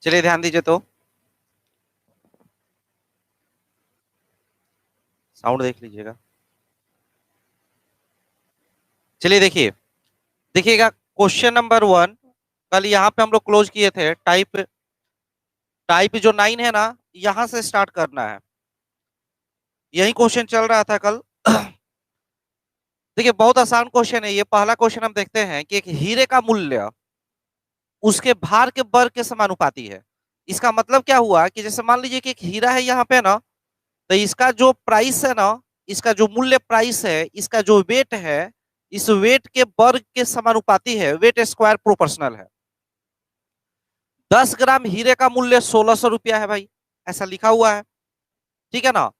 चलिए ध्यान दीजिए तो। साउंड देख लीजिएगा। चलिए देखिए, देखिएगा क्वेश्चन नंबर 1। कल यहाँ पे हम लोग क्लोज किए थे। टाइप टाइप जो 9 है ना, यहाँ से स्टार्ट करना है। यही क्वेश्चन चल रहा था कल। देखिए बहुत आसान क्वेश्चन है ये। पहला क्वेश्चन हम देखते हैं कि एक हीरे का मूल्य उसके भार के वर्ग के समानुपाती है। इसका मतलब क्या हुआ कि जैसे मान लीजिए कि एक हीरा है यहाँ पे ना, तो इसका जो प्राइस है ना, इसका जो मूल्य प्राइस है, इसका जो वेट है, इस वेट के वर्ग के समानुपाती है। वेट स्क्वायर प्रोपोर्शनल है। 10 ग्राम हीरे का मूल्य 1600 रुपया है भाई, ऐसा लिखा हुआ है। ठीक है ना।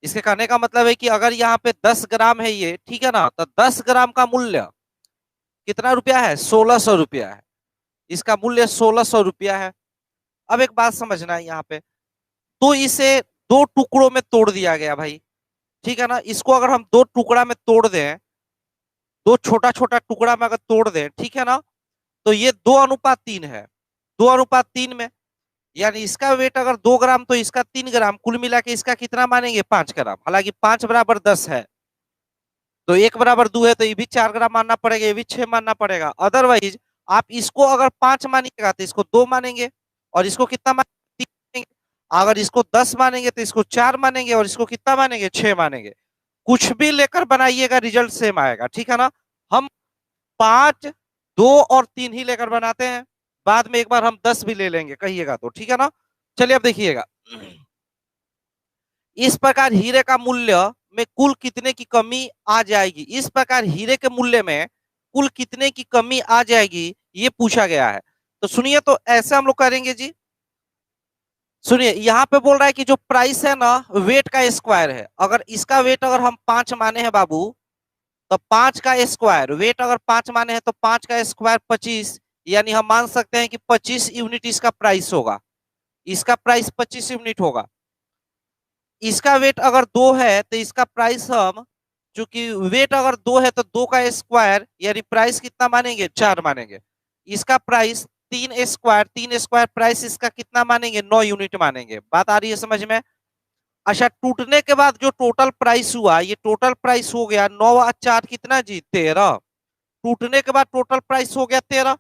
इसके कहने का मतलब है कि अगर यहाँ पे 10 ग्राम है ये, ठीक है ना, तो 10 ग्राम का मूल्य कितना रुपया है? 1600 रुपया है। इसका मूल्य 1600 रुपया है। अब एक बात समझना है यहाँ पे, तो इसे दो टुकड़ों में तोड़ दिया गया भाई। ठीक है ना। इसको अगर हम दो टुकड़ा में तोड़ दें, दो छोटा छोटा टुकड़ा में अगर तोड़ दें, ठीक है ना, तो ये 2:3 है। 2:3 में, यानी इसका वेट अगर 2 ग्राम तो इसका 3 ग्राम, कुल मिला के इसका कितना मानेंगे? 5 ग्राम। हालांकि 5 = 10 है, तो 1 = 2 है, तो ये भी 4 ग्राम मानना पड़ेगा, ये भी 6 मानना पड़ेगा। अदरवाइज आप इसको अगर 5 मानिएगा तो इसको 2 मानेंगे, और इसको कितना मानेंगे? 3 मानेंगे। अगर इसको 10 मानेंगे तो इसको 4 मानेंगे, और इसको कितना मानेंगे? 6 मानेंगे। कुछ भी लेकर बनाइएगा रिजल्ट सेम आएगा। ठीक है ना। हम 5, 2 और 3 ही लेकर बनाते हैं। बाद में एक बार हम 10 भी ले लेंगे कहिएगा तो। ठीक है ना। चलिए अब देखिएगा, इस प्रकार हीरे का मूल्य में कुल कितने की कमी आ जाएगी? इस प्रकार हीरे के मूल्य में कुल कितने की कमी आ जाएगी, ये पूछा गया है। तो सुनिए, तो ऐसे हम लोग करेंगे जी। सुनिए, यहाँ पे बोल रहा है कि जो प्राइस है ना, वेट का स्क्वायर है। अगर इसका वेट अगर हम 5 माने हैं बाबू, तो 5 का स्क्वायर, वेट अगर 5 माने हैं तो 5 का स्क्वायर 25, यानी हम मान सकते हैं कि 25 यूनिट इसका प्राइस होगा। इसका प्राइस 25 यूनिट होगा। इसका वेट अगर 2 है तो इसका प्राइस हम, चूंकि वेट अगर 2 है तो 2 का स्क्वायर, यानी प्राइस कितना मानेंगे? 4 मानेंगे। इसका प्राइस 3 स्क्वायर, 3 स्क्वायर प्राइस इसका कितना मानेंगे? 9 यूनिट मानेंगे। बात आ रही है समझ में? अच्छा, टूटने के बाद जो टोटल प्राइस हुआ, ये टोटल प्राइस हो गया 9 और 4 कितना जी? 13। टूटने के बाद टोटल प्राइस हो गया 13।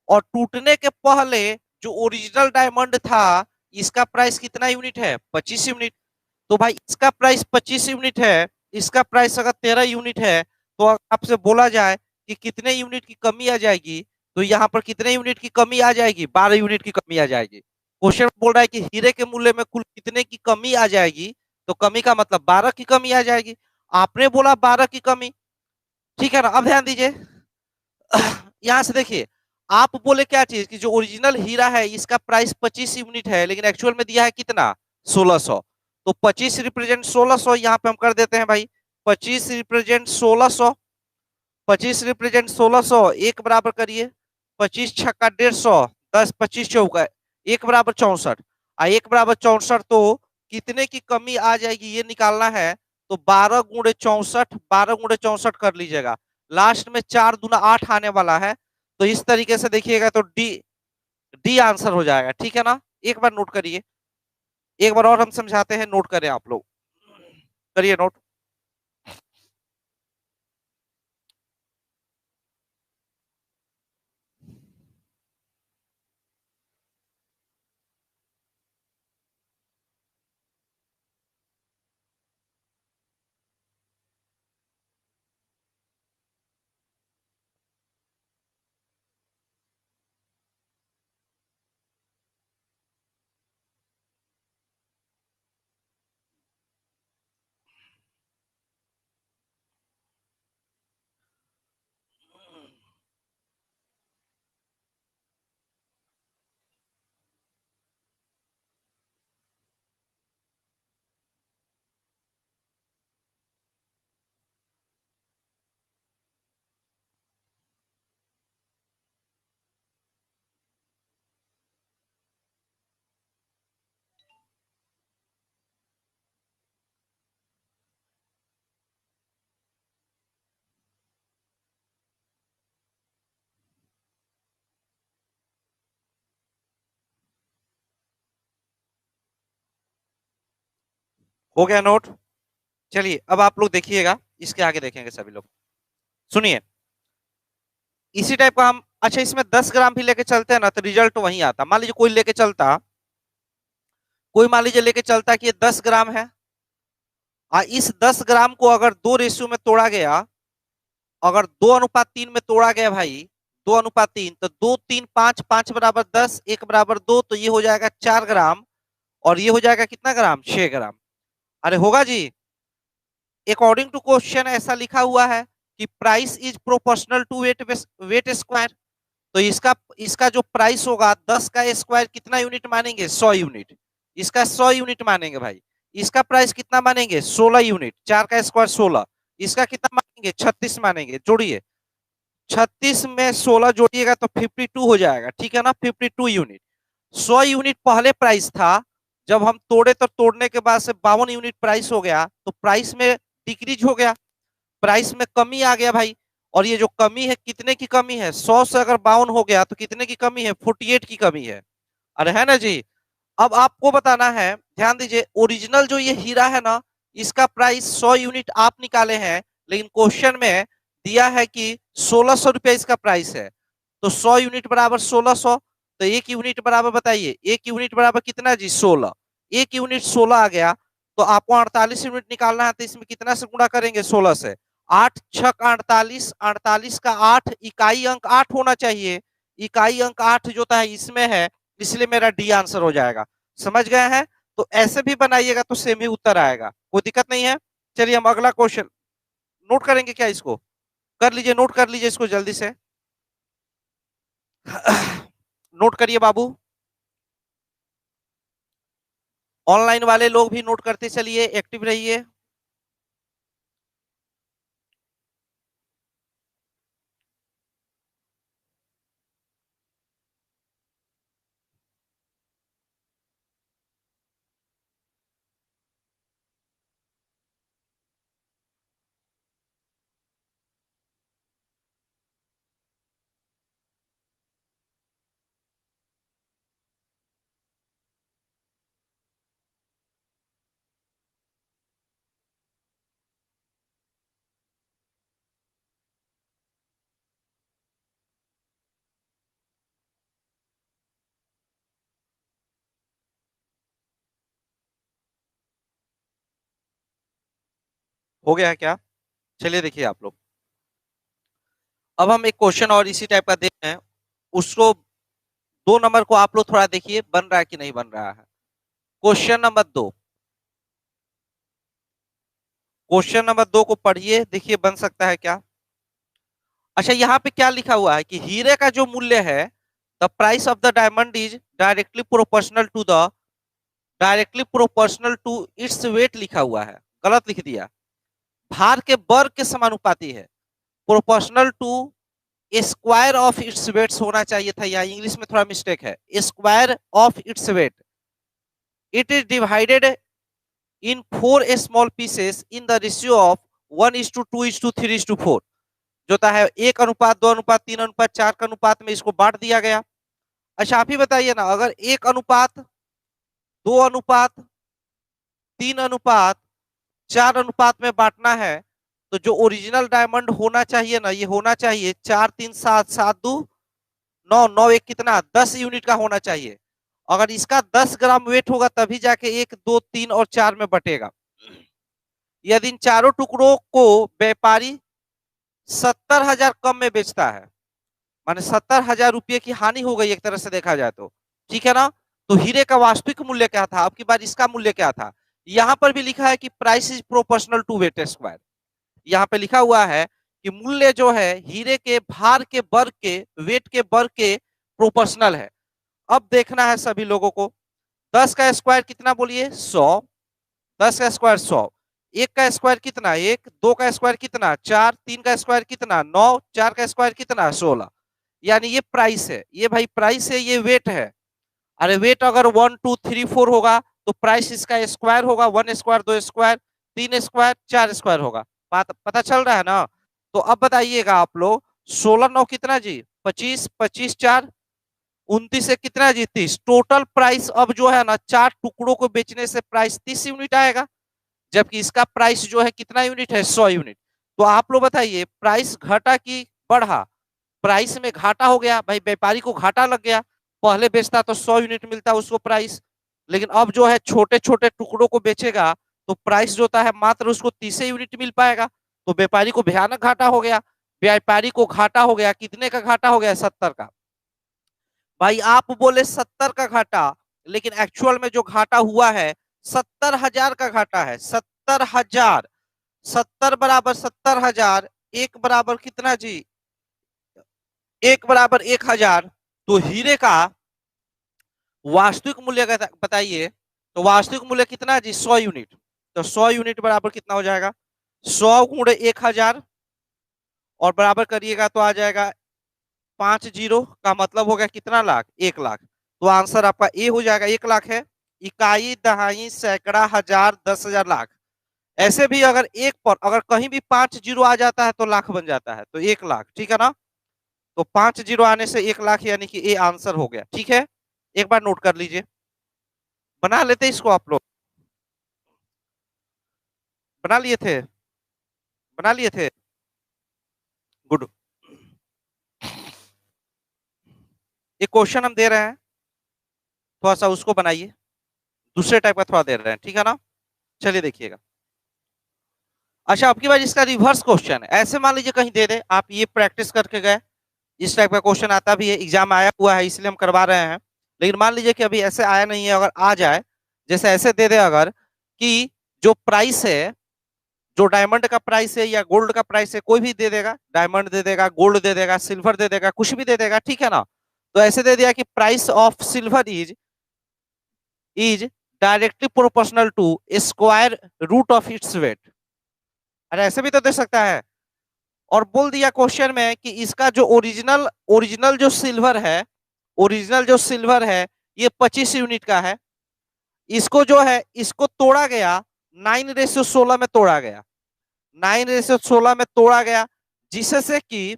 और टूटने के पहले जो ओरिजिनल डायमंड था, इसका प्राइस कितना यूनिट है? 25 यूनिट। तो भाई इसका प्राइस 25 यूनिट है, इसका प्राइस अगर 13 यूनिट है, तो अगर आपसे बोला जाए कि कितने यूनिट की कमी आ जाएगी, तो यहाँ पर कितने यूनिट की कमी आ जाएगी? 12 यूनिट की कमी आ जाएगी। क्वेश्चन बोल रहा है कि हीरे के मूल्य में कुल कितने की कमी आ जाएगी, तो कमी का मतलब 12 की कमी आ जाएगी। आपने बोला 12 की कमी। ठीक है ना। अब ध्यान दीजिए, यहाँ से देखिए, आप बोले क्या चीज कि जो ओरिजिनल हीरा है इसका प्राइस 25 यूनिट है, लेकिन एक्चुअल में दिया है कितना? 1600। तो 25 रिप्रेजेंट 1600, यहाँ पे हम कर देते हैं भाई। 25 रिप्रेजेंट 1600, 25 रिप्रेजेंट 1600, एक बराबर करिए 25 छक्का 150, 10 25 चौका, एक बराबर 64। एक बराबर 64, तो कितने की कमी आ जाएगी ये निकालना है। तो 12 × 64, 12 × 64 कर लीजिएगा। लास्ट में 4 दूना 8 आने वाला है। तो इस तरीके से देखिएगा तो डी, डी आंसर हो जाएगा। ठीक है ना। एक बार नोट करिए, एक बार और हम समझाते हैं, नोट करें आप लोग। करिए नोट। हो गया नोट। चलिए अब आप लोग देखिएगा, इसके आगे देखेंगे सभी लोग। सुनिए, इसी टाइप का हम, अच्छा इसमें 10 ग्राम भी लेके चलते हैं ना तो रिजल्ट वही आता। मान लीजिए कोई लेके चलता, कोई मान लीजिए लेके चलता कि ये 10 ग्राम है, इस 10 ग्राम को अगर दो रेशियो में तोड़ा गया, अगर 2:3 में तोड़ा गया भाई, 2:3, तो 2, 3, 5, 5 = 10, 1 = 2, तो ये हो जाएगा 4 ग्राम, और ये हो जाएगा कितना ग्राम, 6 ग्राम। अरे होगा जी। अकॉर्डिंग टू क्वेश्चन ऐसा लिखा हुआ है कि price is proportional to weight, weight square. तो इसका इसका जो प्राइस होगा 10 का स्क्वायर कितना यूनिट मानेंगे, 100 यूनिट। इसका 100 यूनिट मानेंगे भाई। इसका प्राइस कितना मानेंगे, 16 यूनिट। 4 का स्क्वायर 16। इसका कितना मानेंगे, 36 मानेंगे। जोड़िए, 36 में 16 जोड़िएगा तो 52 हो जाएगा, ठीक है ना, 52 यूनिट। 100 यूनिट पहले प्राइस था, जब हम तोड़े तो तोड़ने के बाद से 52 यूनिट प्राइस हो गया, तो प्राइस में डिक्रीज हो गया, प्राइस में कमी आ गया भाई। और ये जो कमी है, कितने की कमी है, 100 से अगर 52 हो गया तो कितने की कमी है, 48 की कमी है। अरे है ना जी। अब आपको बताना है, ध्यान दीजिए, ओरिजिनल जो ये हीरा है ना, इसका प्राइस 100 यूनिट आप निकाले हैं, लेकिन क्वेश्चन में दिया है कि 1600 रुपया इसका प्राइस है। तो 100 यूनिट बराबर 1600, तो एक यूनिट बराबर बताइए, एक यूनिट बराबर कितना जी, 16। एक यूनिट 16 आ गया, तो आपको 48 यूनिट निकालना है, तो इसमें कितना से गुणा करेंगे, 16 से। 8×6 = 48, 48 का 8, इकाई अंक 8 होना चाहिए। इकाई अंक 8 जो था इसमें है, इसलिए मेरा डी आंसर हो जाएगा। समझ गए हैं? तो ऐसे भी बनाइएगा तो सेम ही उत्तर आएगा, कोई दिक्कत नहीं है। चलिए हम अगला क्वेश्चन नोट करेंगे क्या, इसको कर लीजिए, नोट कर लीजिए इसको जल्दी से। नोट करिए बाबू, ऑनलाइन वाले लोग भी नोट करते चलिए, एक्टिव रहिए। हो गया है क्या? चलिए देखिए आप लोग, अब हम एक क्वेश्चन और इसी टाइप का देख रहे हैं, उसको 2 नंबर को आप लोग थोड़ा देखिए बन रहा है कि नहीं बन रहा है। क्वेश्चन नंबर 2, क्वेश्चन नंबर 2 को पढ़िए, देखिए बन सकता है क्या। अच्छा यहाँ पे क्या लिखा हुआ है कि हीरे का जो मूल्य है, the price of the diamond is directly proportional to its weight लिखा हुआ है, गलत लिख दिया। भार के वर्ग के समानुपाती है, proportional to square of its weights होना चाहिए था, या इंग्लिश में थोड़ा मिस्टेक है, square of its weight. It is divided in 4 small pieces in the ratio of 1:2:3:4, जो होता है 1:2:3:4 का अनुपात में इसको बांट दिया गया। अच्छा आप ही बताइए ना, अगर 1:2:3:4 में बांटना है, तो जो ओरिजिनल डायमंड होना चाहिए ना, ये होना चाहिए 4, 3, 7, 7, 2, 9, 9, 1 कितना, 10 यूनिट का होना चाहिए। अगर इसका 10 ग्राम वेट होगा तभी जाके 1, 2, 3 और 4 में बटेगा। यदि इन चारों टुकड़ों को व्यापारी 70,000 कम में बेचता है, माने 70,000 रुपये की हानि हो गई एक तरह से देखा जाए तो, ठीक है ना। तो हीरे का वास्तविक मूल्य क्या था, अब की बार इसका मूल्य क्या था। यहां पर भी लिखा है कि price is proportional to weight square. यहाँ पे लिखा हुआ है कि मूल्य जो है हीरे के भार के वर्ग के, वेट के वर्ग के प्रोपोर्शनल है। अब देखना है सभी लोगों को, 10 का स्क्वायर कितना बोलिए, 100। 10 का स्क्वायर 100, एक का स्क्वायर कितना, एक, दो का स्क्वायर कितना, 4, तीन का स्क्वायर कितना, 9, 4 का स्क्वायर कितना, 16। यानी ये प्राइस है, ये भाई प्राइस है, ये वेट है। अरे वेट अगर 1, 2, 3, 4 होगा तो प्राइस इसका स्क्वायर होगा, 1 स्क्वायर, 2 स्क्वायर, 3 स्क्वायर, 4 स्क्वायर होगा। बात पता चल रहा है ना। तो अब बताइएगा आप लोग, 16 9 कितना जी, 25, 25 4 29 से कितना जी, 30। टोटल प्राइस अब जो है ना, 4 टुकड़ों को बेचने से प्राइस 30 यूनिट आएगा। जबकि इसका प्राइस जो है कितना यूनिट है, 100 यूनिट। तो आप लोग बताइए प्राइस घटा कि बढ़ा? प्राइस में घाटा हो गया भाई, व्यापारी को घाटा लग गया। पहले बेचता तो 100 यूनिट मिलता उसको प्राइस, लेकिन अब जो है छोटे छोटे टुकड़ों को बेचेगा तो प्राइस जो होता है मात्र उसको 30 यूनिट मिल पाएगा। तो व्यापारी को भयानक घाटा हो गया। व्यापारी को घाटा हो गया, कितने का घाटा हो गया, 70 का। भाई आप बोले 70 का घाटा, लेकिन एक्चुअल में जो घाटा हुआ है 70,000 का घाटा है। 70,000, 70 बराबर 70,000, एक बराबर कितना जी, एक बराबर 1,000। तो हीरे का वास्तविक मूल्य बताइए। तो वास्तविक मूल्य कितना जी, 100 यूनिट। तो 100 यूनिट बराबर कितना हो जाएगा, 100 गुणे 1,000 और बराबर करिएगा तो आ जाएगा 50 का मतलब हो गया कितना लाख, 1 लाख। तो आंसर आपका ए हो जाएगा, 1 लाख है। इकाई, दहाई, सैकड़ा, हजार, 10,000, लाख। ऐसे भी अगर एक पर अगर कहीं भी 5 जीरो आ जाता है तो लाख बन जाता है, तो 1 लाख, ठीक है ना। तो 5 जीरो आने से 1 लाख, यानी कि ए आंसर हो गया, ठीक है। एक बार नोट कर लीजिए, बना लेते इसको आप लोग, बना लिए थे, बना लिए थे, गुड। एक क्वेश्चन हम दे रहे हैं, थोड़ा सा उसको बनाइए, दूसरे टाइप का थोड़ा दे रहे हैं, ठीक है ना। चलिए देखिएगा। अच्छा, अब की बार इसका रिवर्स क्वेश्चन है। ऐसे मान लीजिए कहीं दे दे, आप ये प्रैक्टिस करके गए, इस टाइप का क्वेश्चन आता भी है, एग्जाम आया हुआ है इसलिए हम करवा रहे हैं। लेकिन मान लीजिए कि अभी ऐसे आया नहीं है, अगर आ जाए, जैसे ऐसे दे दे अगर कि जो प्राइस है, जो डायमंड का प्राइस है या गोल्ड का प्राइस है, कोई भी दे देगा, डायमंड दे देगा, गोल्ड दे देगा, सिल्वर दे देगा, कुछ भी दे देगा, ठीक है ना। तो ऐसे दे दिया कि price of silver is directly proportional to square root of its weight. अरे ऐसे भी तो दे सकता है। और बोल दिया क्वेश्चन में कि इसका जो ओरिजिनल ओरिजिनल जो सिल्वर है, ओरिजिनल जो सिल्वर है ये 25 यूनिट का है। इसको जो है इसको तोड़ा गया, 9:16 में तोड़ा गया, 9:16 में तोड़ा गया, जिससे कि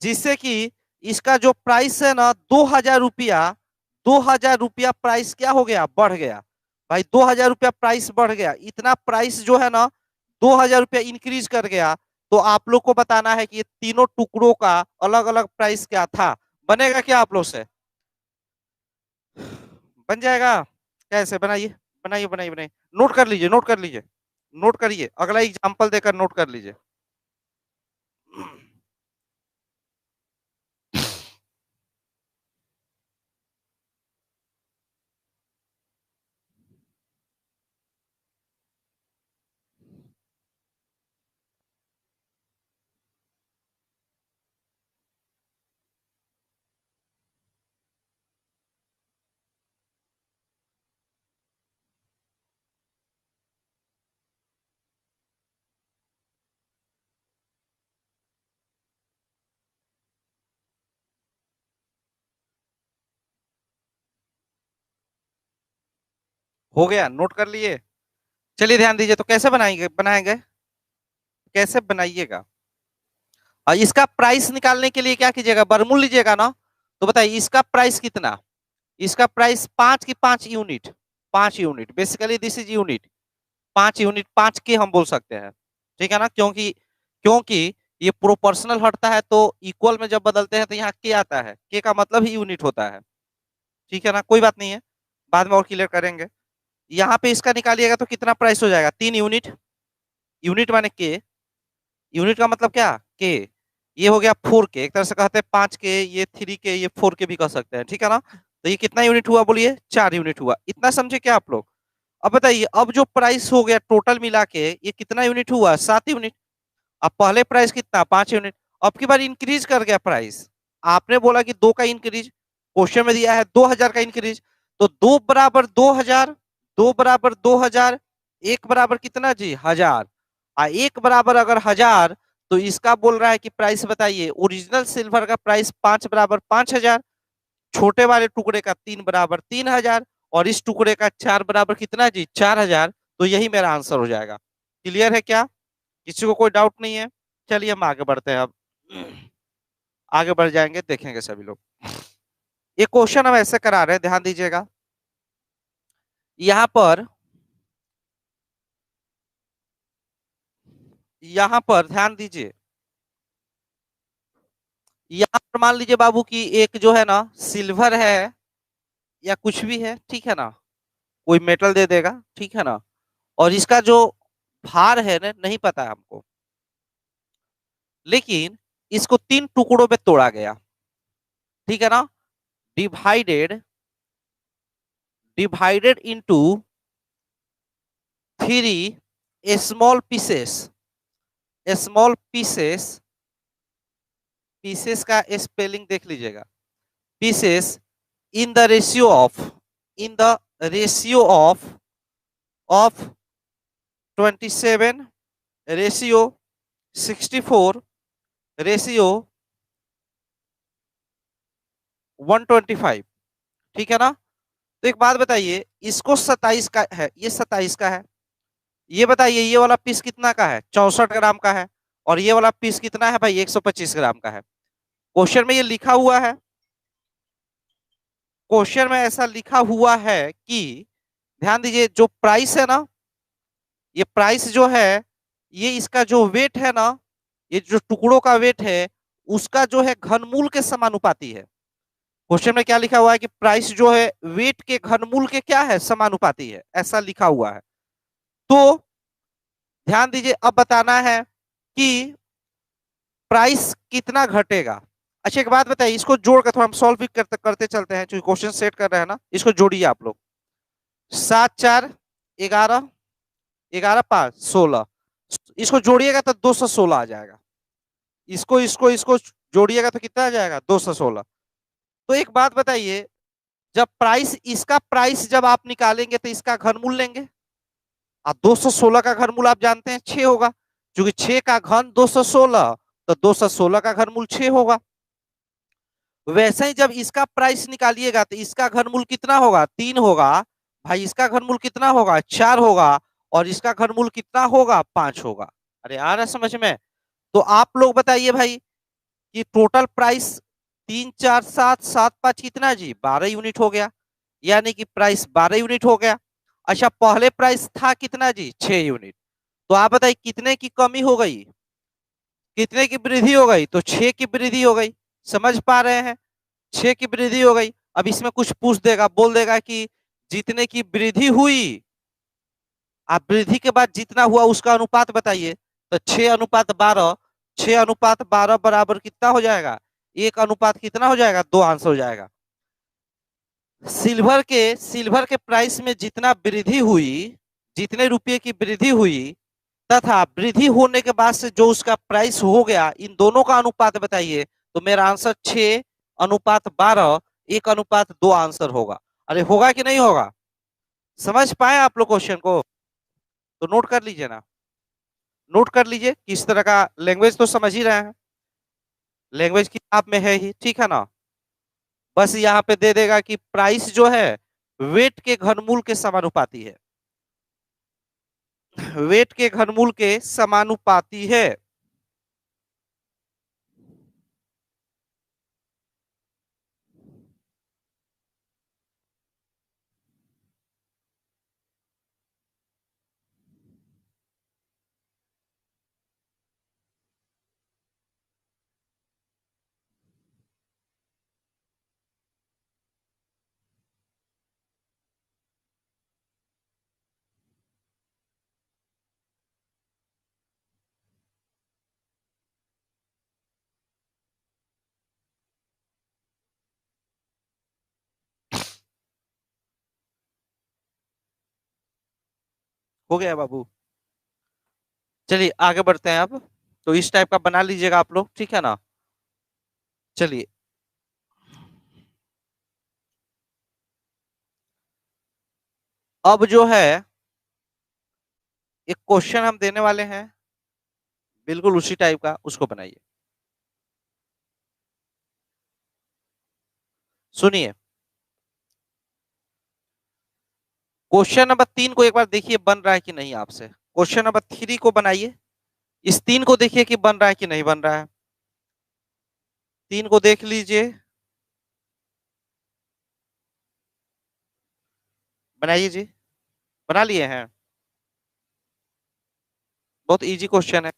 जिससे कि इसका जो प्राइस है ना 2,000 रुपया, 2,000 रुपया प्राइस क्या हो गया, बढ़ गया। भाई 2,000 रुपया प्राइस बढ़ गया, इतना प्राइस जो है ना 2,000 रुपया इंक्रीज कर गया। तो आप लोग को बताना है कि ये तीनों टुकड़ों का अलग अलग प्राइस क्या था। बनेगा क्या आप लोग से, बन जाएगा? कैसे बनाइए, बनाइए बनाइए बनाइए, नोट कर लीजिए, नोट कर लीजिए, नोट करिए, अगला एग्जांपल देकर नोट कर लीजिए। हो गया, नोट कर लिए। चलिए ध्यान दीजिए, तो कैसे बनाएंगे, बनाएंगे कैसे बनाइएगा। और इसका प्राइस निकालने के लिए क्या कीजिएगा, बरमूल लीजिएगा ना। तो बताइए इसका प्राइस कितना, इसका प्राइस 5 की 5 unit, 5 unit, basically this is unit, 5 unit, 5 के हम बोल सकते हैं, ठीक है ना। क्योंकि क्योंकि ये प्रोपोर्शनल हटता है तो इक्वल में जब बदलते हैं तो यहाँ के आता है, के का मतलब ही यूनिट होता है, ठीक है ना। कोई बात नहीं है, बाद में और क्लियर करेंगे। यहाँ पे इसका निकालिएगा तो कितना प्राइस हो जाएगा, 3 यूनिट, यूनिट माने के, यूनिट का मतलब क्या, के। ये हो गया 4 के, एक तरह से कहते हैं 5 के, ये 3 के, ये 4 के भी कह सकते हैं, ठीक है ना। तो ये कितना यूनिट हुआ बोलिए, 4 यूनिट हुआ, इतना समझे क्या आप लोग। अब बताइए, अब जो प्राइस हो गया टोटल मिला के ये कितना यूनिट हुआ, 7 यूनिट। अब पहले प्राइस कितना, 5 यूनिट। अब की बार इंक्रीज कर गया प्राइस, आपने बोला कि 2 का इंक्रीज, क्वेश्चन में दिया है 2,000 का इंक्रीज। तो 2 बराबर 2,000, 2 बराबर 2,000, एक बराबर कितना जी, 1,000। एक बराबर अगर 1,000, तो इसका बोल रहा है कि प्राइस बताइए, ओरिजिनल सिल्वर का प्राइस 5 बराबर 5,000, छोटे वाले टुकड़े का 3 बराबर 3,000, और इस टुकड़े का 4 बराबर कितना जी, 4,000। तो यही मेरा आंसर हो जाएगा। क्लियर है क्या, किसी को कोई डाउट नहीं है। चलिए हम आगे बढ़ते हैं, अब आगे बढ़ जाएंगे, देखेंगे सभी लोग। ये क्वेश्चन हम ऐसे करा रहे हैं, ध्यान दीजिएगा। यहां पर ध्यान दीजिए। यहां पर मान लीजिए बाबू की एक जो है ना सिल्वर है या कुछ भी है, ठीक है ना, कोई मेटल दे देगा, ठीक है ना, और इसका जो भार है ना नहीं पता है हमको, लेकिन इसको 3 टुकड़ों में तोड़ा गया, ठीक है ना, divided divided into 3 small pieces. Pieces का स्पेलिंग देख लीजिएगा, pieces in the ratio of in the ratio of 27 ratio 64 ratio 125, ठीक है ना। तो एक बात बताइए, इसको 27 का है, ये 27 का है, ये बताइए ये वाला पीस कितना का है, 64 ग्राम का है, और ये वाला पीस कितना है भाई, 125 ग्राम का है। क्वेश्चन में ये लिखा हुआ है, क्वेश्चन में ऐसा लिखा हुआ है कि ध्यान दीजिए, जो प्राइस है ना, ये प्राइस जो है, ये इसका जो वेट है ना, ये जो टुकड़ों का वेट है उसका जो है घनमूल के समानुपाती है। क्वेश्चन में क्या लिखा हुआ है कि प्राइस जो है वेट के घनमूल के क्या है, समानुपाती है, ऐसा लिखा हुआ है। तो ध्यान दीजिए, अब बताना है कि प्राइस कितना घटेगा। अच्छा एक बात बताइए, इसको जोड़ कर थोड़ा हम सॉल्व भी करते करते चलते हैं, क्योंकि क्वेश्चन सेट कर रहे हैं ना, इसको जोड़िए आप लोग। 7 4 11, 11 5 16, इसको जोड़िएगा तो 216 आ जाएगा। इसको जोड़िएगा तो कितना आ जाएगा, 216। तो एक बात बताइए, जब प्राइस इसका प्राइस जब आप निकालेंगे तो इसका घनमूल लेंगे, और 216 का घनमूल आप जानते हैं 6 होगा, क्योंकि 6 का घन 216, तो 216 का घनमूल 6 होगा। वैसे ही जब इसका प्राइस निकालिएगा तो इसका घनमूल कितना होगा, 3 होगा, भाई इसका घनमूल कितना होगा, 4 होगा, और इसका घनमूल कितना होगा, 5 होगा। अरे आ रहा समझ में। तो आप लोग बताइए भाई कि टोटल प्राइस 3 4 7 7 5 कितना जी, 12 यूनिट हो गया, यानी कि प्राइस 12 यूनिट हो गया। अच्छा पहले प्राइस था कितना जी, 6 यूनिट। तो आप बताइए कितने की कमी हो गई, कितने की वृद्धि हो गई, तो 6 की वृद्धि हो गई। समझ पा रहे हैं, 6 की वृद्धि हो गई। अब इसमें कुछ पूछ देगा, बोल देगा कि जितने की वृद्धि हुई, आप वृद्धि के बाद जितना हुआ उसका अनुपात बताइए, तो 6:12, 6:12 बराबर कितना हो जाएगा, 1 अनुपात कितना हो जाएगा, 2 आंसर हो जाएगा। सिल्वर के प्राइस में जितना वृद्धि हुई, जितने रुपये की वृद्धि हुई, तथा वृद्धि होने के बाद से जो उसका प्राइस हो गया, इन दोनों का अनुपात बताइए। तो मेरा आंसर 6:12, 1:2 आंसर होगा। अरे होगा कि नहीं होगा, समझ पाए आप लोग क्वेश्चन को, तो नोट कर लीजिए ना, नोट कर लीजिए, किस तरह का लैंग्वेज तो समझ ही रहे हैं, लैंग्वेज किताब में है ही, ठीक है ना। बस यहाँ पे दे देगा कि प्राइस जो है वेट के घनमूल के समानुपाती है, वेट के घनमूल के समानुपाती है। हो गया बाबू, चलिए आगे बढ़ते हैं अब। तो इस टाइप का बना लीजिएगा आप लोग, ठीक है ना। चलिए अब जो है एक क्वेश्चन हम देने वाले हैं, बिल्कुल उसी टाइप का, उसको बनाइए। सुनिए, क्वेश्चन नंबर 3 को एक बार देखिए बन रहा है कि नहीं आपसे। क्वेश्चन नंबर 3 को बनाइए, इस 3 को देखिए कि बन रहा है कि नहीं बन रहा है। 3 को देख लीजिए, बनाइए जी। बना लिए हैं? बहुत इजी क्वेश्चन है,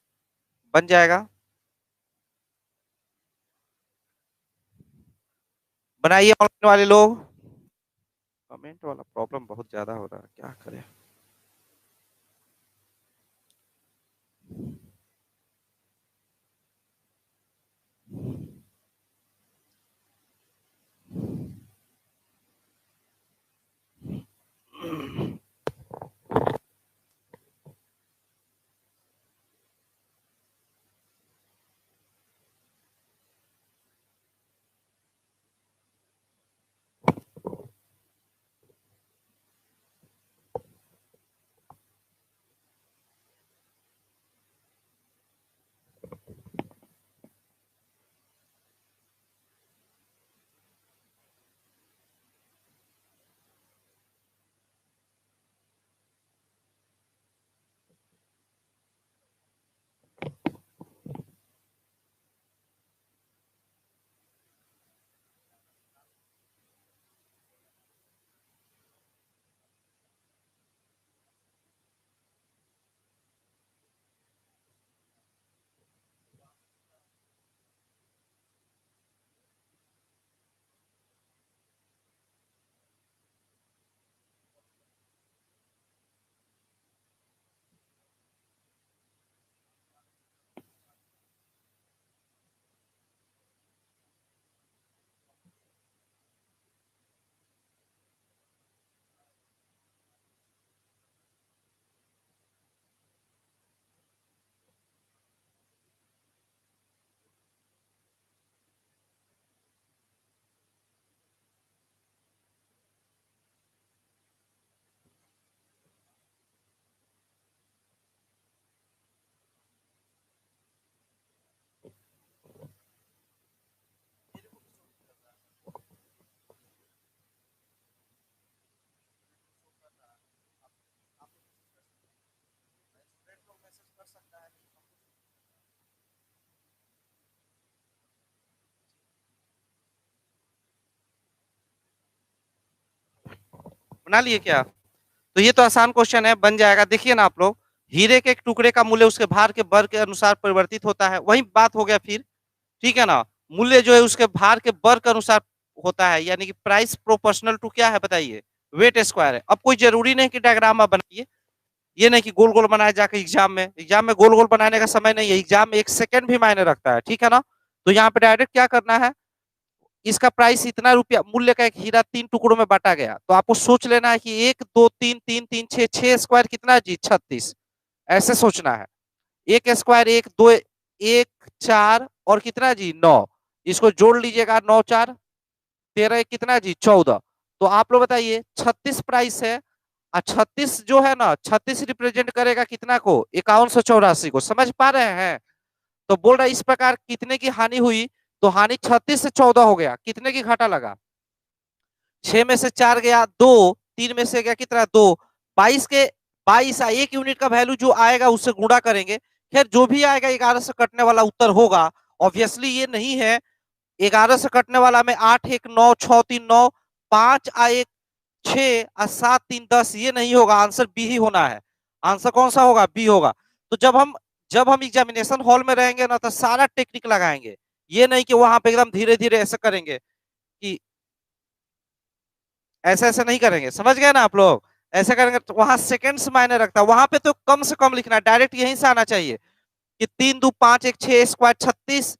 बन जाएगा। बनाइए ऑनलाइन वाले लोग। कमेंट वाला प्रॉब्लम बहुत ज्यादा हो रहा है, क्या करें। बना लिए क्या? तो ये तो आसान क्वेश्चन है, बन जाएगा। देखिए ना आप लोग, हीरे के एक टुकड़े का मूल्य उसके भार के वर्ग के अनुसार परिवर्तित होता है, वही बात हो गया फिर। ठीक है ना, मूल्य जो है उसके भार के वर्ग के अनुसार होता है, यानी कि प्राइस प्रोपोर्शनल टू क्या है बताइए, वेट स्क्वायर है। अब कोई जरूरी नहीं कि डायग्राम आप बनाइए, ये नहीं कि गोल गोल बनाया जाके एग्जाम में गोल गोल बनाने का समय नहीं है, एग्जाम में 1 सेकंड भी मायने रखता है, ठीक है ना। तो यहाँ पे डायरेक्ट क्या करना है, इसका प्राइस इतना रुपया, मूल्य का एक हीरा 3 टुकड़ों में बांटा गया, तो आपको सोच लेना है कि 1 2 3 3 3 6 6 स्क्वायर कितना जी 36, ऐसे सोचना है। एक स्क्वायर एक दो, एक चार और कितना जी 9, इसको जोड़ लीजिएगा, 9 4 13 कितना जी 14। तो आप लोग बताइए 36 प्राइस है, और 36 जो है ना, 36 रिप्रेजेंट करेगा कितना को, 5184 को, समझ पा रहे हैं। तो बोल रहा है इस प्रकार कितने की हानि हुई, तो हानि 36 से 14 हो गया, कितने की घाटा लगा, 6 में से 4 गया 2, 3 में से गया कितना 2, 22 के 22 एक यूनिट का वैल्यू जो आएगा उससे गुणा करेंगे। खैर जो भी आएगा 11 से कटने वाला उत्तर होगा, ऑब्वियसली ये नहीं है 11 से कटने वाला में 8 1 9 6 3 9 5 आ 1 6 और 7 3 10, ये नहीं होगा, आंसर बी ही होना है। आंसर कौन सा होगा, बी होगा। तो जब हम एग्जामिनेशन हॉल में रहेंगे ना, तो सारा टेक्निक लगाएंगे, ये नहीं कि वहां पे एकदम धीरे धीरे ऐसे करेंगे कि ऐसे ऐसे नहीं करेंगे, समझ गए ना आप लोग। ऐसे करेंगे तो वहां सेकंड्स मायने रखता है, वहां पे तो कम से कम लिखना है, डायरेक्ट यहीं से आना चाहिए कि 3 2 5 1 6 स्क्वायर 36,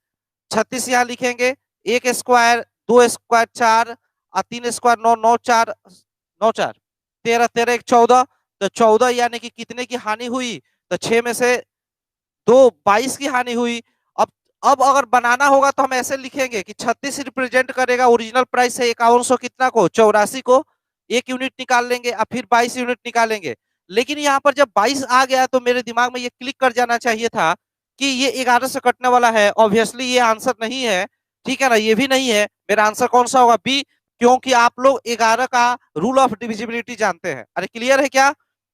36 यहाँ लिखेंगे, एक स्क्वायर 2 स्क्वायर 4 और 3 स्क्वायर 9, 9 4 13 13 1 14, तो 14 यानी कि कितने की हानि हुई, तो 6 में से 2 22 की हानि हुई। अब अब अगर बनाना होगा तो हम ऐसे लिखेंगे कि 36 रिप्रेजेंट करेगा, ओरिजिनल प्राइस है 5100 कितना को 84 को, 1 यूनिट निकाल लेंगे और फिर 22 यूनिट निकालेंगे। लेकिन यहाँ पर जब 22 आ गया तो मेरे दिमाग में ये क्लिक कर जाना चाहिए था कि ये 11 से कटने वाला है, ऑब्वियसली ये आंसर नहीं है, ठीक है ना, ये भी नहीं है। मेरा आंसर कौन सा होगा, बी, क्योंकि आप लोग 11 का रूल ऑफ डिविजिबिलिटी जानते हैं। अरे क्लियर है क्या?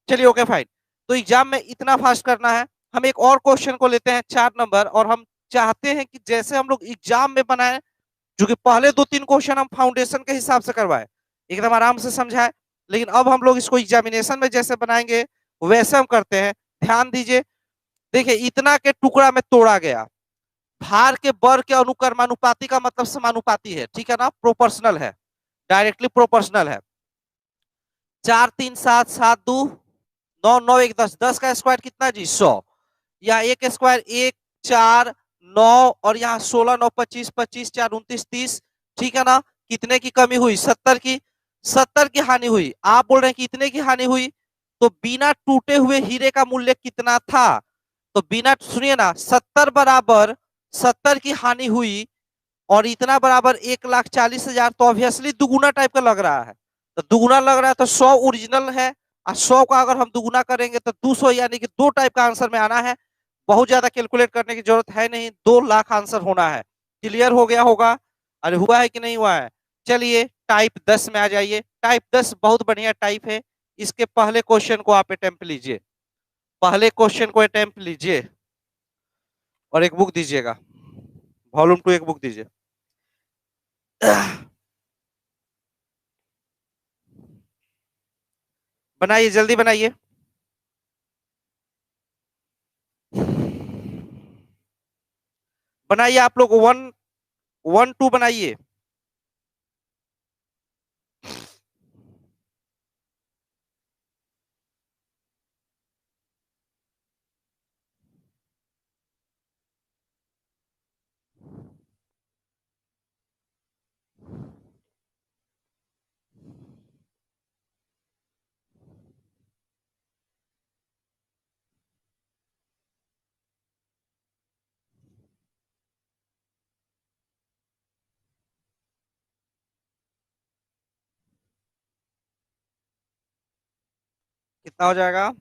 चलिए ओके फाइन। तो एग्जाम में इतना फास्ट करना है। हम एक और क्वेश्चन को लेते हैं 4 नंबर, और हम चाहते हैं कि जैसे हम लोग एग्जाम में बनाए, जो कि पहले 2 3 क्वेश्चन हम फाउंडेशन के हिसाब से करवाए, एकदम आराम से समझाए, लेकिन अब हम लोग इसको एग्जामिनेशन में जैसे बनाएंगे वैसे हम करते हैं। ध्यान दीजिए, देखिए इतना के टुकड़ा में तोड़ा गया, भार के वर्ग के अनुकर्मानुपाती का मतलब समानुपाती है, ठीक है ना, प्रोपोर्शनल है, डायरेक्टली प्रोपोर्शनल है। 4 3 7 7 2 9 9 1 10, 10 का स्क्वायर कितना जी 100, या एक स्क्वायर 1 4 9, और यहाँ 16 9 25 25 4 29 30, ठीक है ना। कितने की कमी हुई? 70 की, 70 की हानि हुई। आप बोल रहे हैं कि इतने की हानि हुई, तो बिना टूटे हुए हीरे का मूल्य कितना था? तो बिना, सुनिए ना, 70 बराबर 70 की हानि हुई और इतना बराबर 1,40,000, तो ऑब्वियसली दुगुना टाइप का लग रहा है। तो दुगुना लग रहा है तो 100 ओरिजिनल है, और 100 का अगर हम दुगुना करेंगे तो 200, यानी कि दो टाइप का आंसर में आना है। बहुत ज्यादा कैलकुलेट करने की जरूरत है नहीं, 2 लाख आंसर होना है। क्लियर हो गया होगा? अरे हुआ है कि नहीं हुआ है? चलिए टाइप 10 में आ जाइए। टाइप 10 बहुत बढ़िया टाइप है। इसके पहले क्वेश्चन को आप अटेम्प्ट लीजिए, पहले क्वेश्चन को अटेम्प्ट लीजिए, और एक बुक दीजिएगा, वॉल्यूम 2 एक बुक दीजिए। बनाइए, जल्दी बनाइए, बनाइए आप लोग, 1 1 2 बनाइए। कितना हो जाएगा?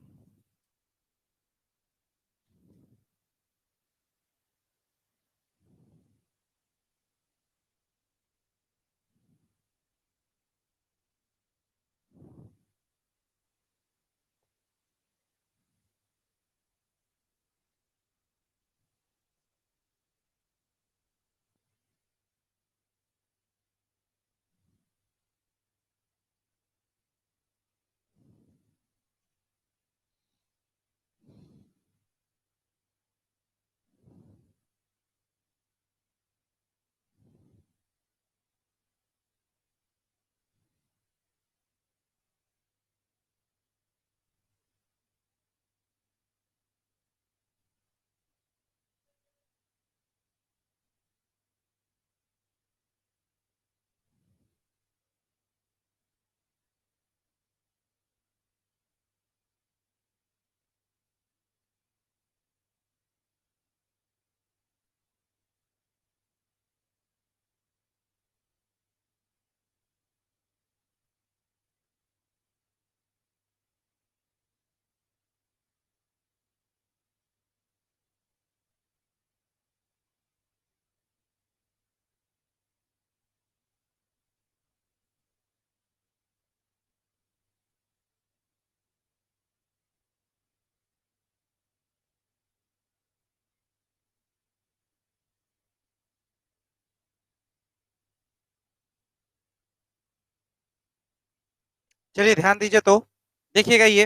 चलिए ध्यान दीजिए, तो देखिएगा, ये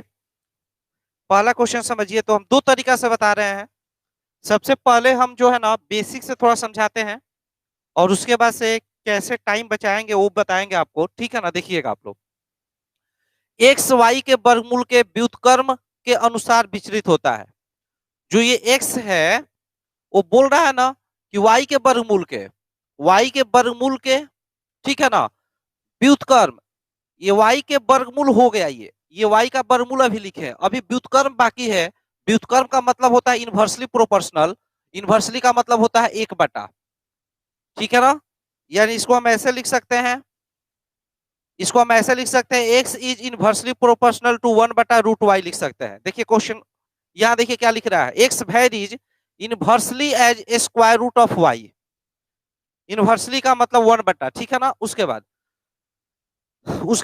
पहला क्वेश्चन समझिए। तो हम दो तरीका से बता रहे हैं। सबसे पहले हम जो है ना बेसिक से थोड़ा समझाते हैं, और उसके बाद से कैसे टाइम बचाएंगे वो बताएंगे आपको, ठीक है ना। देखिएगा आप लोग, एक्स वाई के वर्गमूल के व्युत्क्रम के अनुसार विचलित होता है। जो ये एक्स है वो बोल रहा है ना कि वाई के वर्गमूल के, वाई के वर्गमूल के, ठीक है ना, व्युत्क्रम, ये वाई के वर्गमूल हो गया, ये वाई का वर्गमूल अभी लिखे हैं, अभी व्युत्क्रम बाकी है। व्युत्क्रम का मतलब होता है इनवर्सली प्रोपोर्शनल, इनवर्सली का मतलब होता है 1/, ठीक है ना। यानी इसको हम ऐसे लिख सकते हैं, इसको हम ऐसे लिख सकते हैं, x is inversely proportional to 1/√y लिख सकते हैं। देखिए क्वेश्चन, यहाँ देखिए क्या लिख रहा है, x varies inversely as a square root of y. Inversely का मतलब 1/, ठीक है ना। उसके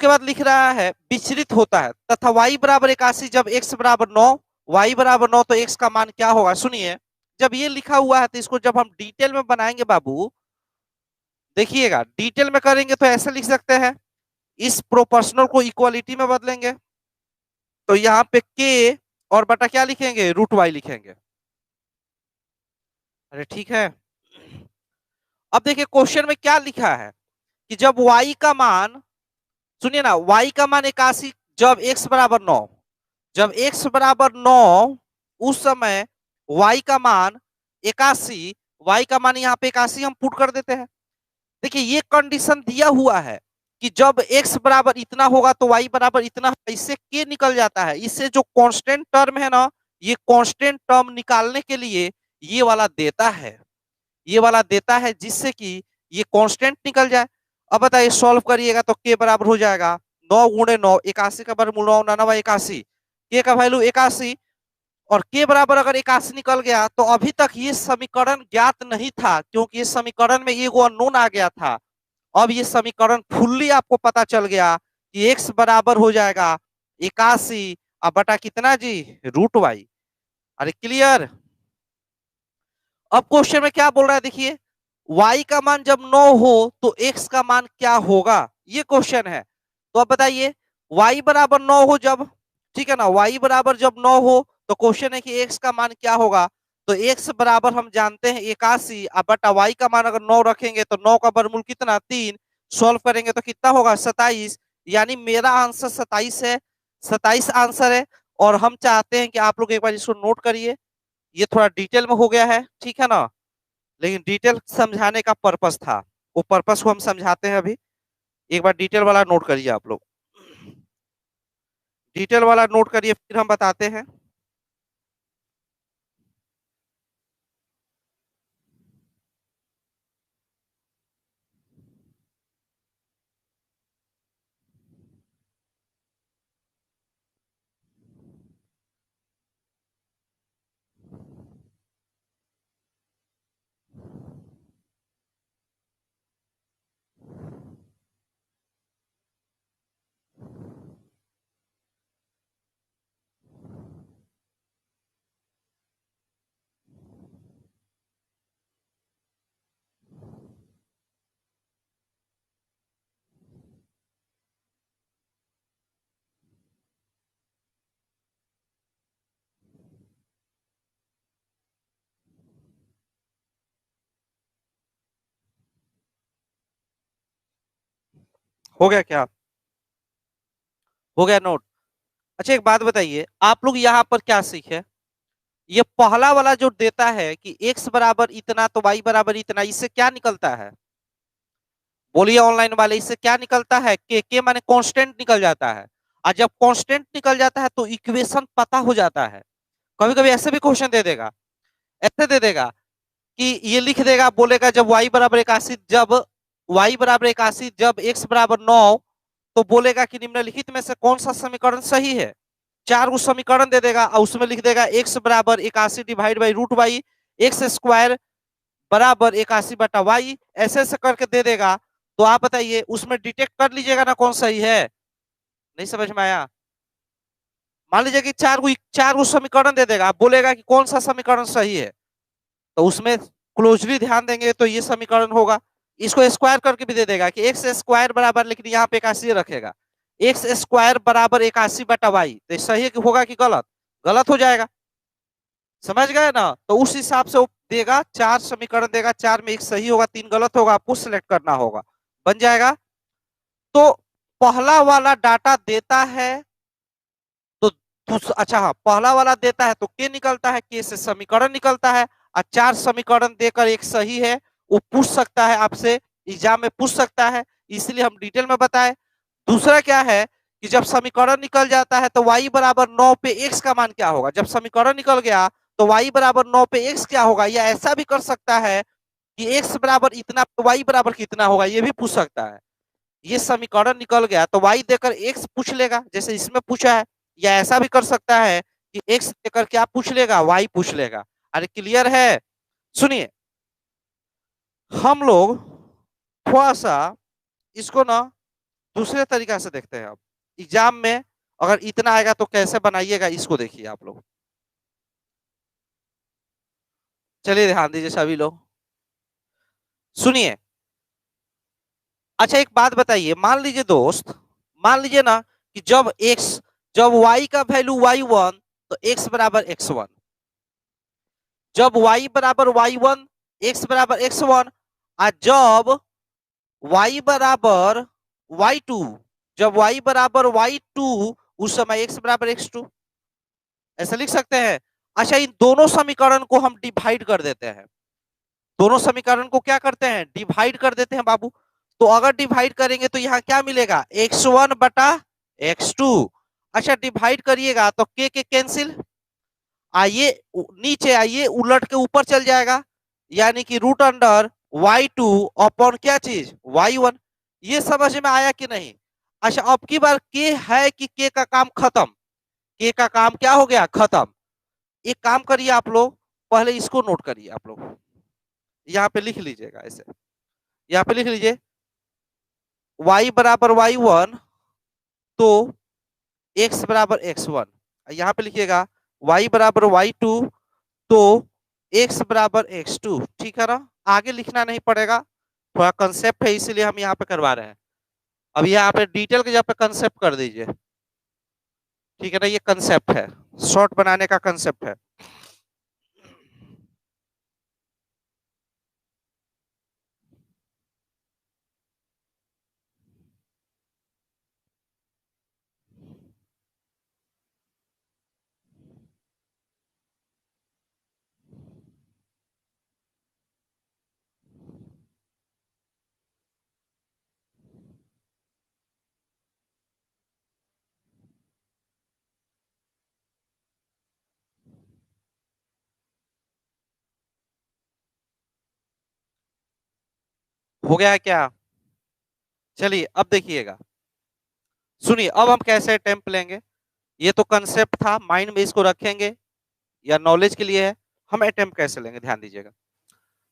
बाद लिख रहा है विचलित होता है तथा y बराबर 81, जब x बराबर 9, y बराबर 9, तो x का मान क्या होगा? सुनिए, जब ये लिखा हुआ है तो इसको जब हम डिटेल में बनाएंगे बाबू, देखिएगा डिटेल में करेंगे तो ऐसे लिख सकते हैं, इस प्रोपोर्शनल को इक्वालिटी में बदलेंगे, तो यहाँ पे के और बटा क्या लिखेंगे, रूट वाई लिखेंगे। अरे ठीक है। अब देखिए क्वेश्चन में क्या लिखा है कि जब y का मान, सुनिए ना, y का मान 81, जब x बराबर 9, जब x बराबर 9 उस समय y का मान 81, y का मान यहाँ पे 81 हम पुट कर देते हैं। देखिए ये कंडीशन दिया हुआ है कि जब x बराबर इतना होगा तो y बराबर इतना होगा, इससे k निकल जाता है, इससे जो कांस्टेंट टर्म है ना, ये कांस्टेंट टर्म निकालने के लिए ये वाला देता है, ये वाला देता है जिससे कि ये कांस्टेंट निकल जाए। अब बताइए सॉल्व करिएगा तो k बराबर हो जाएगा 9 गुणे 9, 81 का वर्गमूल 9, 9 81, k का वैल्यू 81, और k बराबर अगर 81 निकल गया तो अभी तक ये समीकरण ज्ञात नहीं था, क्योंकि ये समीकरण में एक अननोन आ गया था। अब ये समीकरण फुल्ली आपको पता चल गया कि x बराबर हो जाएगा 81 अब बटा कितना जी, रूट वाई। अरे क्लियर। अब क्वेश्चन में क्या बोल रहा है देखिए, y का मान जब 9 हो तो x का मान क्या होगा, ये क्वेश्चन है। तो अब बताइए y बराबर 9 हो जब, ठीक है ना, y बराबर जब 9 हो तो क्वेश्चन है कि x का मान क्या होगा। तो x बराबर हम जानते हैं 81, अब बटा y का मान अगर 9 रखेंगे तो 9 का वर्गमूल कितना, 3, सॉल्व करेंगे तो कितना होगा, 27। यानी मेरा आंसर 27 है, 27 आंसर है। और हम चाहते हैं कि आप लोग एक बार इसको नोट करिए, ये थोड़ा डिटेल में हो गया है, ठीक है ना, लेकिन डिटेल समझाने का पर्पस था, वो पर्पस को हम समझाते हैं अभी। एक बार डिटेल वाला नोट करिए आप लोग, डिटेल वाला नोट करिए फिर हम बताते हैं। हो गया क्या, हो गया नोट। अच्छा एक बात बताइए, आप लोग यहाँ पर क्या सीखे, ये पहला वाला जो देता है कि x बराबर इतना तो y बराबर इतना, इससे क्या निकलता है, बोलिए ऑनलाइन वाले, इससे क्या निकलता है, के माने कांस्टेंट निकल जाता है। और जब कांस्टेंट निकल जाता है तो इक्वेशन पता हो जाता है। कभी कभी ऐसे भी क्वेश्चन दे देगा, ऐसे दे देगा कि ये लिख देगा, बोलेगा जब y बराबर 81, जब y बराबर 81 जब x बराबर 9, तो बोलेगा कि निम्नलिखित में से कौन सा समीकरण सही है। 4 गो समीकरण दे देगा और उसमें लिख देगा x बराबर 81 divide by root y, x square बराबर 81 बटा वाई, ऐसे ऐसे करके दे देगा। तो आप बताइए उसमें डिटेक्ट कर लीजिएगा ना कौन सही है, नहीं समझ में आया। मान लीजिए कि चार गो समीकरण दे देगा, आप बोलेगा कि कौन सा समीकरण सही है, तो उसमें क्लोजली ध्यान देंगे तो ये समीकरण होगा। इसको स्क्वायर करके भी दे देगा कि एक्स स्क्वायर बराबर, लेकिन यहाँ पे 81 रखेगा, एक्स स्क्वायर बराबर 81 बटा वाई, तो सही होगा कि गलत, गलत हो जाएगा। समझ गए ना, तो उस हिसाब से वो देगा, 4 समीकरण देगा, 4 में एक सही होगा, 3 गलत होगा, आपको सिलेक्ट करना होगा, बन जाएगा। तो पहला वाला डाटा देता है तो अच्छा हाँ, पहला वाला देता है तो के निकलता है, के से समीकरण निकलता है, और 4 समीकरण देकर एक सही है, वो पूछ सकता है आपसे, एग्जाम में पूछ सकता है, इसलिए हम डिटेल में बताए। दूसरा क्या है कि जब समीकरण निकल जाता है तो y बराबर 9 पे x का मान क्या होगा, जब समीकरण निकल गया तो y बराबर 9 पे x क्या होगा, या ऐसा भी कर सकता है कि x बराबर इतना तो y बराबर कितना होगा, ये भी पूछ सकता है। ये समीकरण निकल गया तो y देकर x पूछ लेगा, जैसे इसमें पूछा है, या ऐसा भी कर सकता है कि x देकर क्या पूछ लेगा, y पूछ लेगा। अरे क्लियर है। सुनिए हम लोग थोड़ा सा इसको ना दूसरे तरीका से देखते हैं। अब एग्जाम में अगर इतना आएगा तो कैसे बनाइएगा, इसको देखिए आप लोग, चलिए ध्यान दीजिए सभी लोग, सुनिए। अच्छा एक बात बताइए, मान लीजिए दोस्त, मान लीजिए ना कि जब y का वैल्यू y1 तो x बराबर x1, जब y बराबर y1 x बराबर x1, और जब y बराबर y2, जब y बराबर y2 उस समय x बराबर x2, ऐसा लिख सकते हैं। अच्छा, इन दोनों समीकरण को हम डिवाइड कर देते हैं, दोनों समीकरण को क्या करते हैं, डिवाइड कर देते हैं बाबू। तो अगर डिवाइड करेंगे तो यहाँ क्या मिलेगा, x1 बटा x2। अच्छा, डिवाइड करिएगा तो के कैंसिल, आइए नीचे आइए, उलट के ऊपर चल जाएगा, यानी कि रूट अंडर y2 अपॉन क्या चीज y1। ये समझ में आया कि नहीं। अच्छा, अब की बार के है कि के का काम खत्म, के का काम क्या हो गया, खत्म। एक काम करिए आप लोग, पहले इसको नोट करिए, आप लोग यहाँ पे लिख लीजिएगा, ऐसे यहाँ पे लिख लीजिए y बराबर y1 तो x बराबर x1, यहाँ पे लिखिएगा y बराबर y2 तो x बराबर x2। ठीक है ना, आगे लिखना नहीं पड़ेगा, थोड़ा कंसेप्ट है इसीलिए हम यहाँ पे करवा रहे हैं। अब यहाँ पे डिटेल के जगह पे कंसेप्ट कर दीजिए, ठीक है ना, ये कंसेप्ट है, शॉर्ट बनाने का कंसेप्ट है। हो गया है क्या, चलिए अब देखिएगा, सुनिए अब हम कैसे अटेम्प्ट लेंगे। ये तो कंसेप्ट था, माइंड में इसको रखेंगे, या नॉलेज के लिए है। हम अटेम्प्ट कैसे लेंगे, ध्यान दीजिएगा।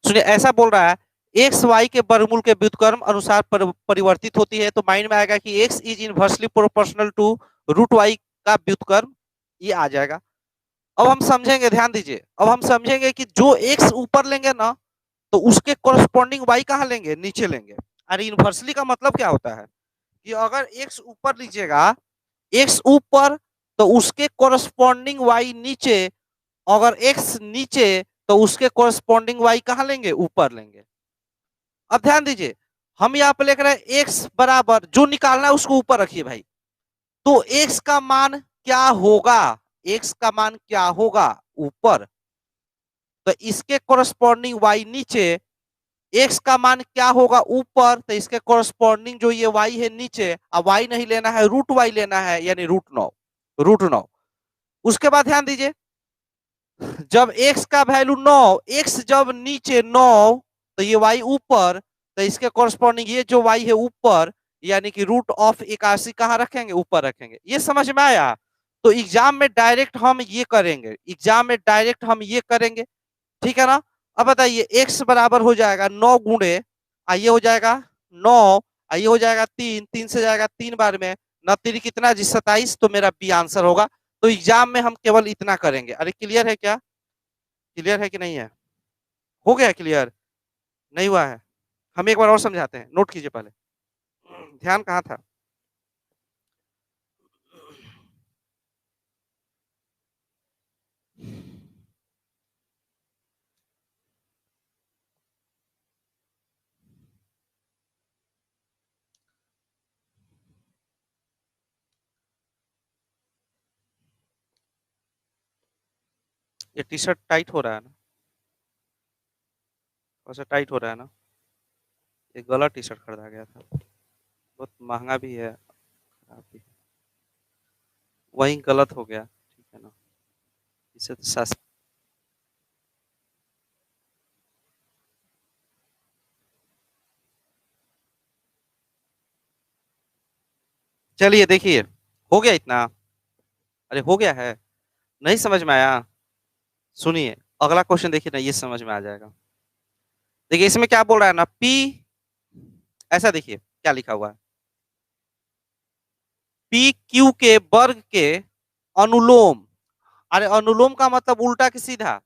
सुनिए, ऐसा बोल रहा है एक्स वाई के वर्गमूल के व्युत्क्रम अनुसार परिवर्तित होती है, तो माइंड में आएगा कि x is inversely proportional to root y का व्युत्क्रम, ये आ जाएगा। अब हम समझेंगे, ध्यान दीजिए, अब हम समझेंगे कि जो एक्स ऊपर लेंगे ना, तो उसके कोरस्पॉन्डिंग वाई कहाँ लेंगे, नीचे लेंगे। अरे इनवर्सली का मतलब क्या होता है कि अगर एक्स ऊपर लीजिएगा, एक्स ऊपर, तो उसके कोरस्पॉन्डिंग वाई नीचे, अगर एक्स नीचे तो उसके कोरस्पॉन्डिंग वाई कहाँ लेंगे, ऊपर लेंगे। अब ध्यान दीजिए, हम यहाँ पे लिख रहे हैं एक्स बराबर, जो निकालना है उसको ऊपर रखिए भाई, तो एक्स का मान क्या होगा, एक्स का मान क्या होगा ऊपर, तो इसके कोरस्पॉन्डिंग वाई नीचे, एक्स का मान क्या होगा ऊपर, तो इसके कोरस्पॉन्डिंग जो ये वाई है नीचे, अब वाई नहीं लेना है, रूट वाई लेना है, यानी रूट 9, रूट 9। उसके बाद ध्यान दीजिए, जब x का वैल्यू 9, x जब नीचे 9, तो ये y ऊपर, तो इसके कोरस्पॉन्डिंग ये जो y है ऊपर, यानी कि रूट ऑफ 81 कहाँ रखेंगे, ऊपर रखेंगे। ये समझ में आया। तो एग्जाम में डायरेक्ट हम ये करेंगे, एग्जाम में डायरेक्ट हम ये करेंगे, ठीक है ना। अब बताइए x बराबर हो जाएगा 9 गुणे, ये हो जाएगा 9, ये हो जाएगा 3, 3 से जाएगा 3 बार में, न 3 कितना जी 27, तो मेरा बी आंसर होगा। तो एग्जाम में हम केवल इतना करेंगे। अरे क्लियर है क्या, क्लियर है कि नहीं है, हो गया क्लियर, नहीं हुआ है, हम एक बार और समझाते हैं, नोट कीजिए पहले, ध्यान कहाँ था। ये टी शर्ट टाइट हो रहा है ना, वैसे टाइट हो रहा है ना, एक गलत टी शर्ट खरीदा गया था, बहुत महंगा भी है, खराब भी है, वही गलत हो गया, ठीक है ना, इसे तो सस्ता। चलिए देखिए, हो गया इतना, अरे हो गया है, नहीं समझ में आया, सुनिए अगला क्वेश्चन देखिए ना, ये समझ में आ जाएगा। देखिए इसमें क्या बोल रहा है ना, P, ऐसा देखिए क्या लिखा हुआ है, पी क्यू के वर्ग के अनुलोम। अरे अनुलोम का मतलब उल्टा कि सीधा,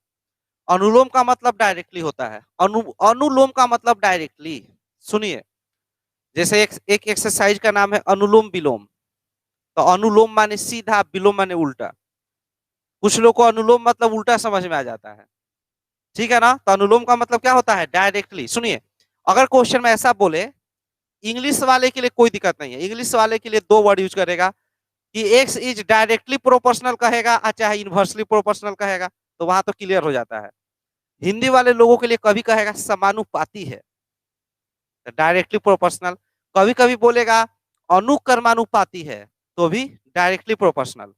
अनुलोम का मतलब डायरेक्टली होता है, अनुलोम का मतलब डायरेक्टली। सुनिए, जैसे एक एक्सरसाइज का नाम है अनुलोम विलोम, तो अनुलोम माने सीधा, विलोम माने उल्टा। कुछ लोग को अनुलोम मतलब उल्टा समझ में आ जाता है, ठीक है ना। तो अनुलोम का मतलब क्या होता है, डायरेक्टली। सुनिए, अगर क्वेश्चन में ऐसा बोले, इंग्लिश वाले के लिए कोई दिक्कत नहीं है, इंग्लिश वाले के लिए दो वर्ड यूज करेगा कि एक्स इज डायरेक्टली प्रोपोर्शनल कहेगा, चाहे इनवर्सली प्रोपोर्शनल कहेगा, तो वहां तो क्लियर हो जाता है। हिंदी वाले लोगों के लिए कभी कहेगा समानुपाती है, डायरेक्टली प्रोपोर्शनल। कभी कभी बोलेगा अनुकर्मानुपाती है, तो भी डायरेक्टली प्रोपोर्शनल।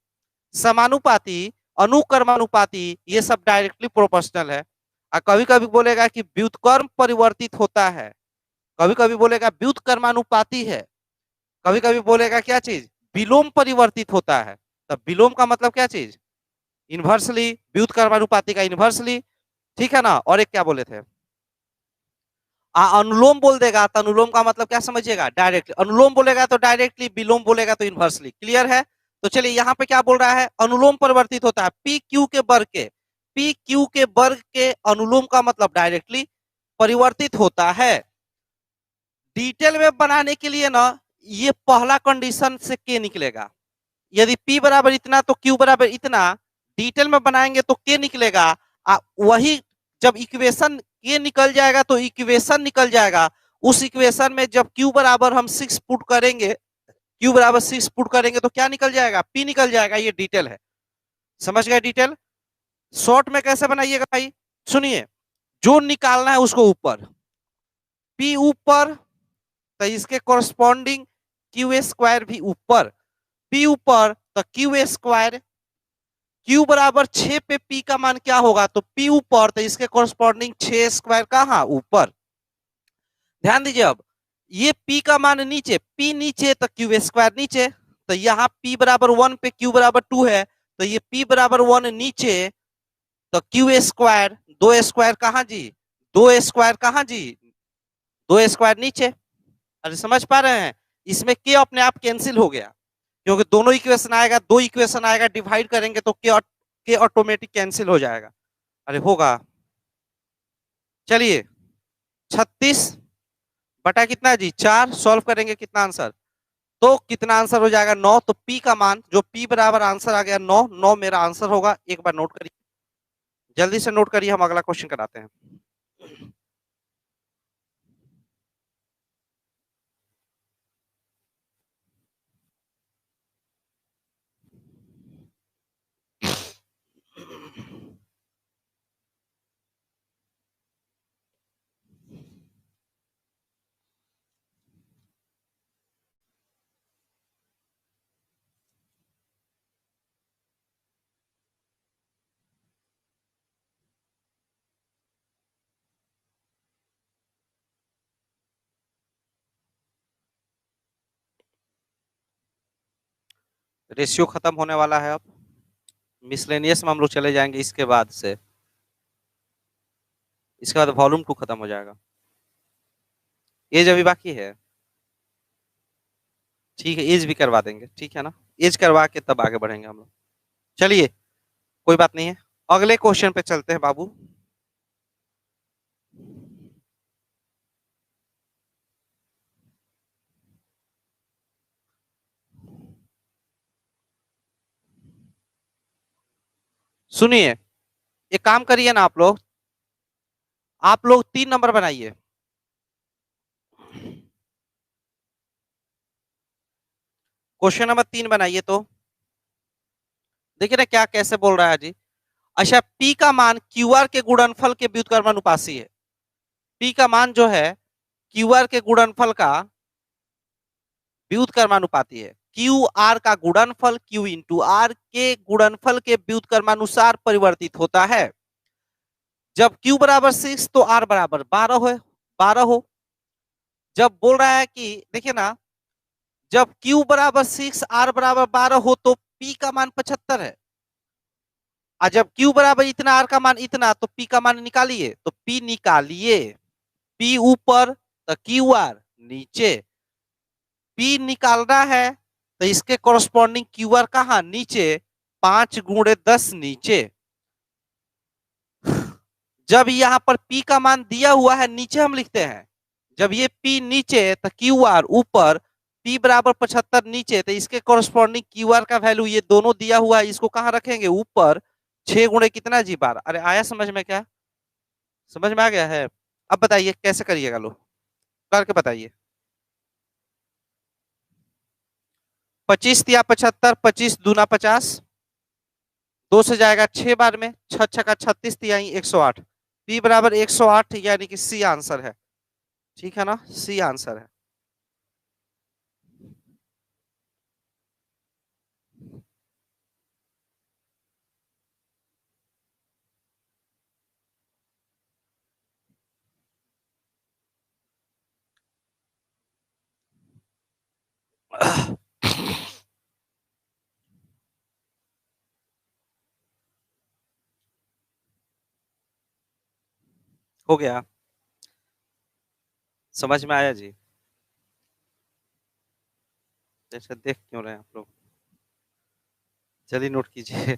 समानुपाती, अनुकर्मानुपाती, ये सब डायरेक्टली प्रोपोर्शनल है। और कभी कभी बोलेगा कि व्युत्कर्म परिवर्तित होता है, कभी कभी बोलेगा व्युत्कर्मानुपाती है, कभी कभी बोलेगा क्या चीज, विलोम परिवर्तित होता है। तब विलोम का मतलब क्या चीज, इन्वर्सली, व्युत्कर्मानुपाती का इन्वर्सली, ठीक है ना। और एक क्या बोले थे, अनुलोम बोल देगा तो अनुलोम का मतलब क्या समझिएगा, डायरेक्टली। अनुलोम बोलेगा तो डायरेक्टली, विलोम बोलेगा तो इन्वर्सली। क्लियर है। तो चलिए यहाँ पे क्या बोल रहा है, अनुलोम परिवर्तित होता है पी क्यू के वर्ग के, पी क्यू के वर्ग के अनुलोम का मतलब डायरेक्टली परिवर्तित होता है। डिटेल में बनाने के लिए ना, ये पहला कंडीशन से के निकलेगा। यदि P बराबर इतना तो Q बराबर इतना, डिटेल में बनाएंगे तो K निकलेगा। वही जब इक्वेशन K निकल जाएगा तो इक्वेशन निकल जाएगा। उस इक्वेशन में जब Q बराबर हम 6 पुट करेंगे, Q बराबर 6 पुट करेंगे तो क्या निकल जाएगा, P निकल जाएगा। ये डिटेल है, समझ गए डिटेल। शॉर्ट में कैसे बनाइएगा भाई, सुनिए, जो निकालना है उसको ऊपर, P ऊपर, तो इसके कोरस्पॉन्डिंग क्यू स्क्वायर भी ऊपर, P ऊपर तो क्यू स्क्वायर। Q बराबर 6 पे P का मान क्या होगा, तो P ऊपर, तो इसके कोरस्पॉन्डिंग 6 स्क्वायर कहाँ, ऊपर। ध्यान दीजिए, अब ये P का मान नीचे, P नीचे तो क्यू स्क्वायर नीचे। तो यहाँ P बराबर 1 पे Q बराबर 2 है, तो ये P बराबर 1 नीचे, तो क्यू स्क्वायर, 2 स्क्वायर कहाँ जी, 2 स्क्वायर कहाँ जी, 2 स्क्वायर नीचे। अरे समझ पा रहे हैं, इसमें के अपने आप कैंसिल हो गया, क्योंकि दोनों इक्वेशन आएगा, दो इक्वेशन आएगा, डिवाइड करेंगे तो के ऑटोमेटिक कैंसिल हो जाएगा। अरे होगा। चलिए 36 बटा कितना जी 4, सॉल्व करेंगे कितना आंसर, तो कितना आंसर हो जाएगा 9। तो P का मान जो P बराबर आंसर आ गया 9, 9 मेरा आंसर होगा। एक बार नोट करिए, जल्दी से नोट करिए, हम अगला क्वेश्चन कराते हैं। रेशियो खत्म होने वाला है, अब मिसलेनियस में हम लोग चले जाएंगे। इसके बाद वॉल्यूम 2 खत्म हो जाएगा। एज अभी बाकी है, ठीक है, एज भी करवा देंगे, ठीक है ना। एज करवा के तब आगे बढ़ेंगे हम लोग। चलिए कोई बात नहीं है, अगले क्वेश्चन पे चलते हैं बाबू। सुनिए, एक काम करिए ना, आप लोग 3 नंबर बनाइए। क्वेश्चन नंबर 3 बनाइए। तो देखिए ना क्या कैसे बोल रहा है जी। अच्छा, P का मान QR के गुणनफल के व्युत्क्रमानुपाती है। P का मान जो है QR के गुणनफल का व्युत्क्रमानुपाती है। QR का गुणनफल Q इंटू R के गुणनफल के व्युत्क्रमानुसार परिवर्तित होता है। जब Q बराबर 6 तो R बराबर 12 हो। जब बोल रहा है कि देखिए ना, जब Q बराबर 6 R बराबर 12 हो तो P का मान 75 है। और जब Q बराबर इतना R का मान इतना, तो P का मान निकालिए। तो P निकालिए, P ऊपर तो QR नीचे। P निकालना है तो इसके कोरस्पॉन्डिंग QR कहाँ, नीचे। 5 × 10 नीचे। जब यहाँ पर P का मान दिया हुआ है नीचे हम लिखते हैं, जब ये P नीचे तो QR ऊपर, P बराबर 75 नीचे, तो इसके कॉरस्पॉन्डिंग QR का वैल्यू ये दोनों दिया हुआ है, इसको कहाँ रखेंगे? ऊपर। 6 गुणे कितना जी? 12। अरे आया समझ में? क्या समझ में आ गया है? अब बताइए कैसे करिएगा, लो करके बताइए। 25 या 75, 25 दूना 50, 2 से जाएगा 6 बार में, 6 छक्का 36 तिहाई 108। P बराबर 108, यानी कि सी आंसर है। ठीक है ना, सी आंसर है। हो गया? समझ में आया जी? जैसे देख क्यों रहे हैं आप लोग? जल्दी नोट कीजिए।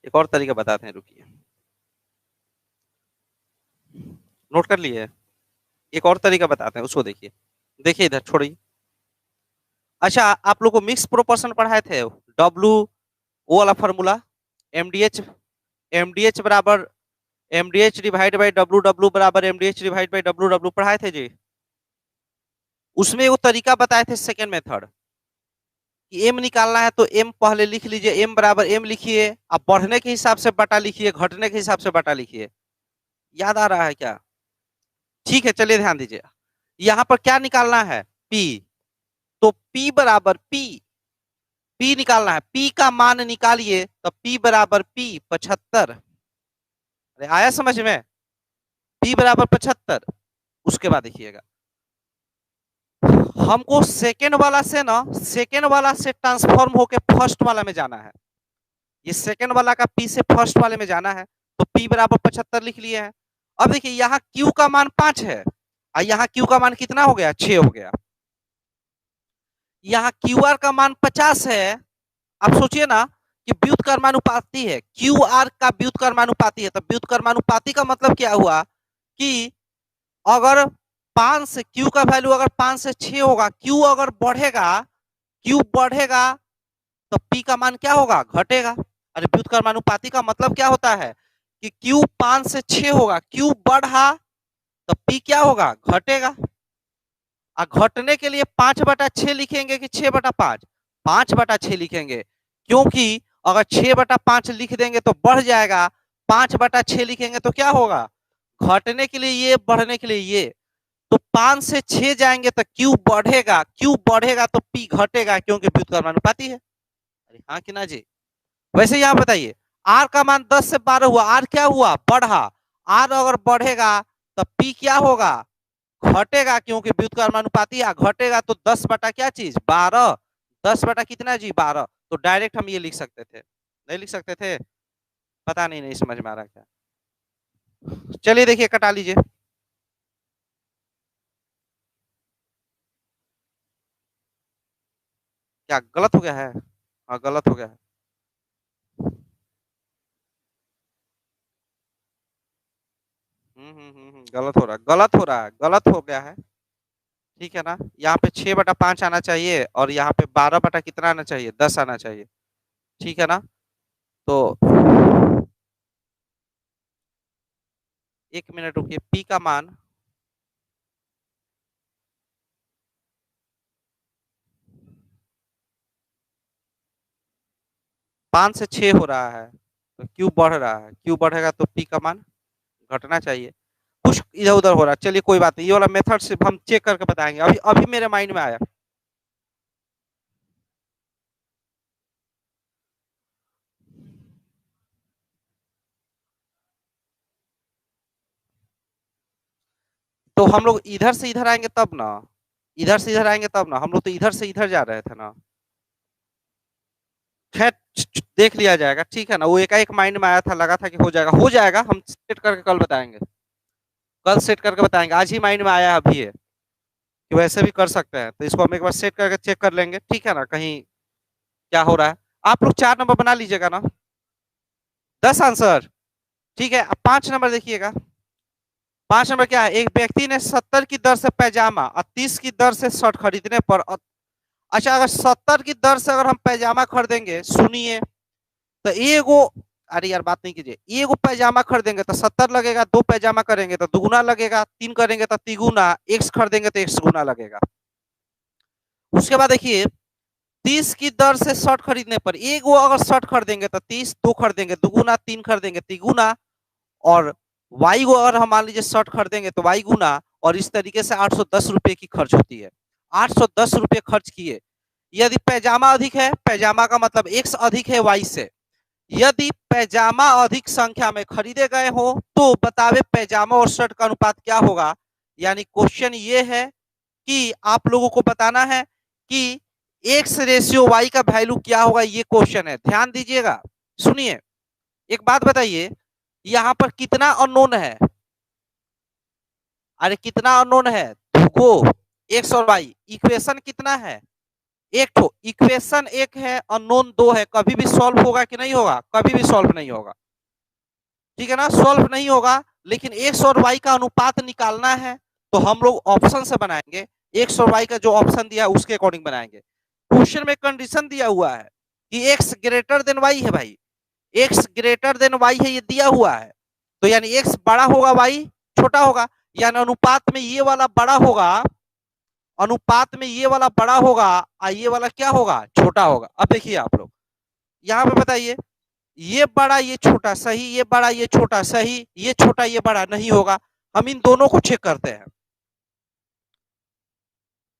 एक और तरीका बताते हैं, रुकिए। नोट कर लिए? एक और तरीका बताते हैं, उसको देखिए। देखिए इधर छोड़िए। अच्छा, आप लोग को मिक्स प्रोपोर्शन पढ़ाए थे, डब्लू, वो वाला फॉर्मूला, एमडीएच, एमडीएच बराबर MDH divide by W, W बराबर MDH divide by W, W पढ़ाए थे जी। उसमें वो तरीका बताए थे सेकेंड मेथड, कि एम निकालना है तो एम पहले लिख लीजिए, एम बराबर एम लिखिए, अब बढ़ने के हिसाब से बटा लिखिए, घटने के हिसाब से बटा लिखिए। याद आ रहा है क्या? ठीक है, चलिए ध्यान दीजिए। यहाँ पर क्या निकालना है? पी। तो पी बराबर पी निकालना है, पी का मान निकालिए, तो पी बराबर पी 75। अरे आया समझ में? पी बराबर 75। उसके बाद देखिएगा, हमको सेकेंड वाला से ट्रांसफॉर्म होके फर्स्ट वाला में जाना है। ये सेकेंड वाला का पी से फर्स्ट वाले में जाना है, तो पी बराबर 75 लिख लिए हैं। अब देखिए यहाँ क्यू का मान 5 है, और यहाँ क्यू का मान कितना हो गया? 6 हो गया। यहाँ क्यू आर का मान 50 है। आप सोचिए ना कि व्युत्क्रमानुपाती है, क्यू आर का व्युत्क्रमानुपाती है, तो व्युत्क्रमानुपाती का मतलब क्या हुआ कि अगर 5 से क्यू का वैल्यू अगर 5 से 6 होगा, क्यू बढ़ेगा तो पी का मान क्या होगा? घटेगा। अरे व्युत्क्रमानुपाती का मतलब क्या होता है कि क्यू 5 से 6 होगा, क्यू बढ़ा तो पी क्या होगा? घटेगा। और घटने के लिए 5/6 लिखेंगे कि 6/5? 5/6 लिखेंगे, क्योंकि अगर 6/5 लिख देंगे तो बढ़ जाएगा, 5/6 लिखेंगे तो क्या होगा? घटने के लिए ये, बढ़ने के लिए ये। तो 5 से 6 जाएंगे तो क्यू बढ़ेगा तो पी घटेगा, क्योंकि व्युत्क्रमानुपाती है। अरे हाँ कि ना जी? वैसे यहाँ बताइए, आर का मान 10 से 12 हुआ, आर क्या हुआ? बढ़ा। आर अगर बढ़ेगा तो पी क्या होगा? घटेगा, क्योंकि व्युत्क्रमानुपाती है। घटेगा तो 10 बटा क्या चीज? 12। 10 बटा कितना जी? 12। तो डायरेक्ट हम ये लिख सकते थे, नहीं लिख सकते थे? पता नहीं, नहीं समझ में आ रहा क्या? चलिए देखिए, कटा लीजिए। क्या गलत हो गया है? हाँ गलत हो गया है। गलत हो रहा है, गलत हो रहा है, गलत हो गया है। ठीक है ना, यहाँ पे 6/5 आना चाहिए, और यहाँ पे 12 बटा कितना आना चाहिए? 10 आना चाहिए। ठीक है ना? तो 1 मिनट रुकिए, पी का मान 5 से 6 हो रहा है, तो क्यू बढ़ रहा है, क्यू बढ़ेगा तो पी का मान घटना चाहिए। कुछ इधर उधर हो रहा है, चलिए कोई बात नहीं, ये वाला मेथड सिर्फ हम चेक करके बताएंगे, अभी अभी मेरे माइंड में आया। तो हम लोग इधर से इधर आएंगे तब ना, इधर से इधर आएंगे तब ना, हम लोग तो इधर से इधर जा रहे थे ना। खैर, देख लिया जाएगा, ठीक है ना? वो एकाएक माइंड में आया था, लगा था कि हो जाएगा, हो जाएगा, हम सेट करके कल बताएंगे। कल सेट करके बताएंगे, आज ही माइंड में आया है अभी है कि वैसे भी कर सकते हैं, तो इसको हम एक बार सेट करके चेक कर लेंगे, ठीक है ना? कहीं क्या हो रहा है। आप लोग 4 नंबर बना लीजिएगा ना? 10 आंसर, ठीक है। अब 5 नंबर देखिएगा। 5 नंबर क्या है, एक व्यक्ति ने 70 की दर से पैजामा और 30 की दर से शर्ट खरीदने पर अच्छा अगर 70 की दर से अगर हम पैजामा खरीदेंगे, सुनिए, तो एगो, अरे यार बात नहीं कीजिए, एगो पैजामा खरीदेंगे तो 70 लगेगा, 2 पैजामा करेंगे तो दुगुना लगेगा, 3 करेंगे तो तिगुना, एक्स खरीदेंगे तो एक्स गुना लगेगा। उसके बाद देखिए 30 की दर से शर्ट खरीदने पर एक वो अगर शर्ट खरीदेंगे तो 30, 2 खरीदेंगे दुगुना, 3 खरीदेंगे तिगुना, और वाई को अगर हम मान लीजिए शर्ट खरीदेंगे तो वाई गुना, और इस तरीके से 810 रुपए की खर्च होती है। 810 रुपए खर्च किए। यदि पैजामा अधिक है, पैजामा का मतलब एक्स अधिक है वाई से, यदि पैजामा अधिक संख्या में खरीदे गए हो तो बतावे पैजामा और शर्ट का अनुपात क्या होगा। यानी क्वेश्चन ये है कि आप लोगों को बताना है कि एक्स रेशियो वाई का वैल्यू क्या होगा, ये क्वेश्चन है, ध्यान दीजिएगा। सुनिए, एक बात बताइए, यहाँ पर कितना अननोन है, अरे कितना अननोन है, को एक्स और वाई, इक्वेशन कितना है, एक तो इक्वेशन एक है, अननोन 2 है, कभी भी सॉल्व होगा कि नहीं होगा, कभी भी सॉल्व नहीं होगा, ठीक है ना, सॉल्व नहीं होगा। लेकिन एक्स और वाई का अनुपात निकालना है तो हम लोग ऑप्शन से बनाएंगे, एक्स और वाई का जो ऑप्शन दिया है उसके अकॉर्डिंग बनाएंगे। क्वेश्चन में कंडीशन दिया हुआ है कि एक्स ग्रेटर देन वाई है भाई, एक्स ग्रेटर देन वाई है, ये दिया हुआ है, तो यानी एक्स बड़ा होगा वाई छोटा होगा, यानी अनुपात में ये वाला बड़ा होगा, अनुपात में ये वाला बड़ा होगा और ये वाला क्या होगा, छोटा होगा। अब देखिए आप लोग यहाँ पे बताइए, ये बड़ा ये छोटा सही, ये बड़ा ये छोटा सही, ये छोटा ये बड़ा नहीं होगा। हम इन दोनों को चेक करते हैं,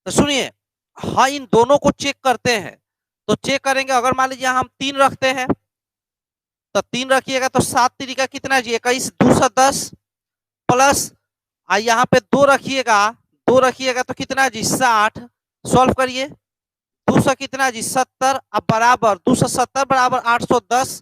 तो सुनिए, हाँ इन दोनों को चेक करते हैं। तो चेक करेंगे, अगर मान लीजिए हम 3 रखते हैं तो 3 रखिएगा तो 7 तरीका कितना जी 21, 210 प्लस यहाँ पे 2 रखिएगा, 2 रखिएगा तो कितना जी 60, सॉल्व करिए, 200 कितना जी 70, अब बराबर 270 बराबर 810,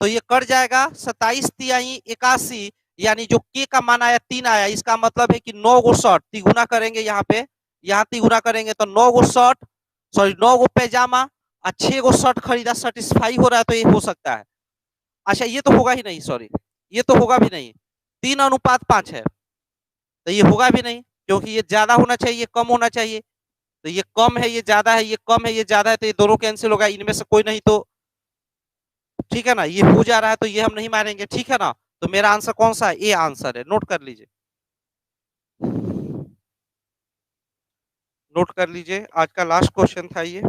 तो ये कट जाएगा, 27 तिहाई 81, यानी जो के का मान आया 3 आया, इसका मतलब है कि 9 गो शर्ट, तिगुना करेंगे यहाँ पे, यहाँ तिगुना करेंगे तो 9 गो शर्ट, सॉरी 9 गो पैजामा और 6 गो शर्ट खरीदा, सेटिस्फाई हो रहा है, तो ये हो सकता है। अच्छा ये तो होगा ही नहीं, सॉरी ये तो होगा भी नहीं, 3:5 है, तो ये होगा भी नहीं, क्योंकि ये ज्यादा होना चाहिए, ये कम होना चाहिए, तो ये कम है ये ज्यादा है, ये कम है ये ज्यादा है, तो ये दोनों कैंसिल होगा, इनमें से कोई नहीं, तो ठीक है ना, ये हो जा रहा है तो ये हम नहीं मारेंगे, ठीक है ना। तो मेरा आंसर कौन सा है, ए आंसर है, नोट कर लीजिए, नोट कर लीजिए, आज का लास्ट क्वेश्चन था ये।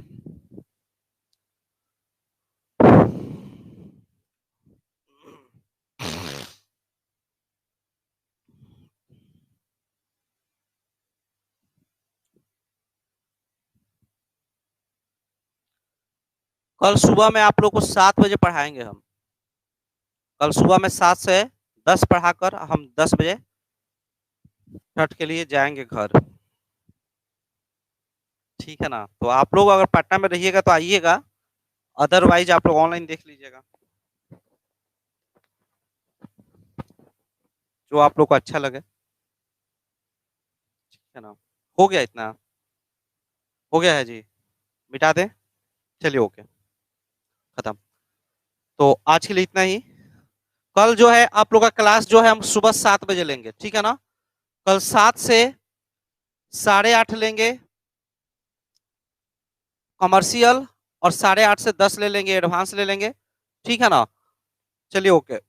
कल सुबह में आप लोग को 7 बजे पढ़ाएंगे हम, कल सुबह में 7 से 10 पढ़ाकर हम 10 बजे छठ के लिए जाएंगे घर, ठीक है ना। तो आप लोग अगर पटना में रहिएगा तो आइएगा, अदरवाइज आप लोग ऑनलाइन देख लीजिएगा, जो आप लोग को अच्छा लगे, ठीक है ना। हो गया, इतना हो गया है जी, मिटा दें, चलिए ओके, खत्म। तो आज के लिए इतना ही। कल जो है आप लोग का क्लास जो है हम सुबह 7 बजे लेंगे, ठीक है ना, कल 7 से 8:30 लेंगे कमर्शियल, और 8:30 से 10 ले लेंगे एडवांस ले लेंगे, ठीक है ना। चलिए ओके।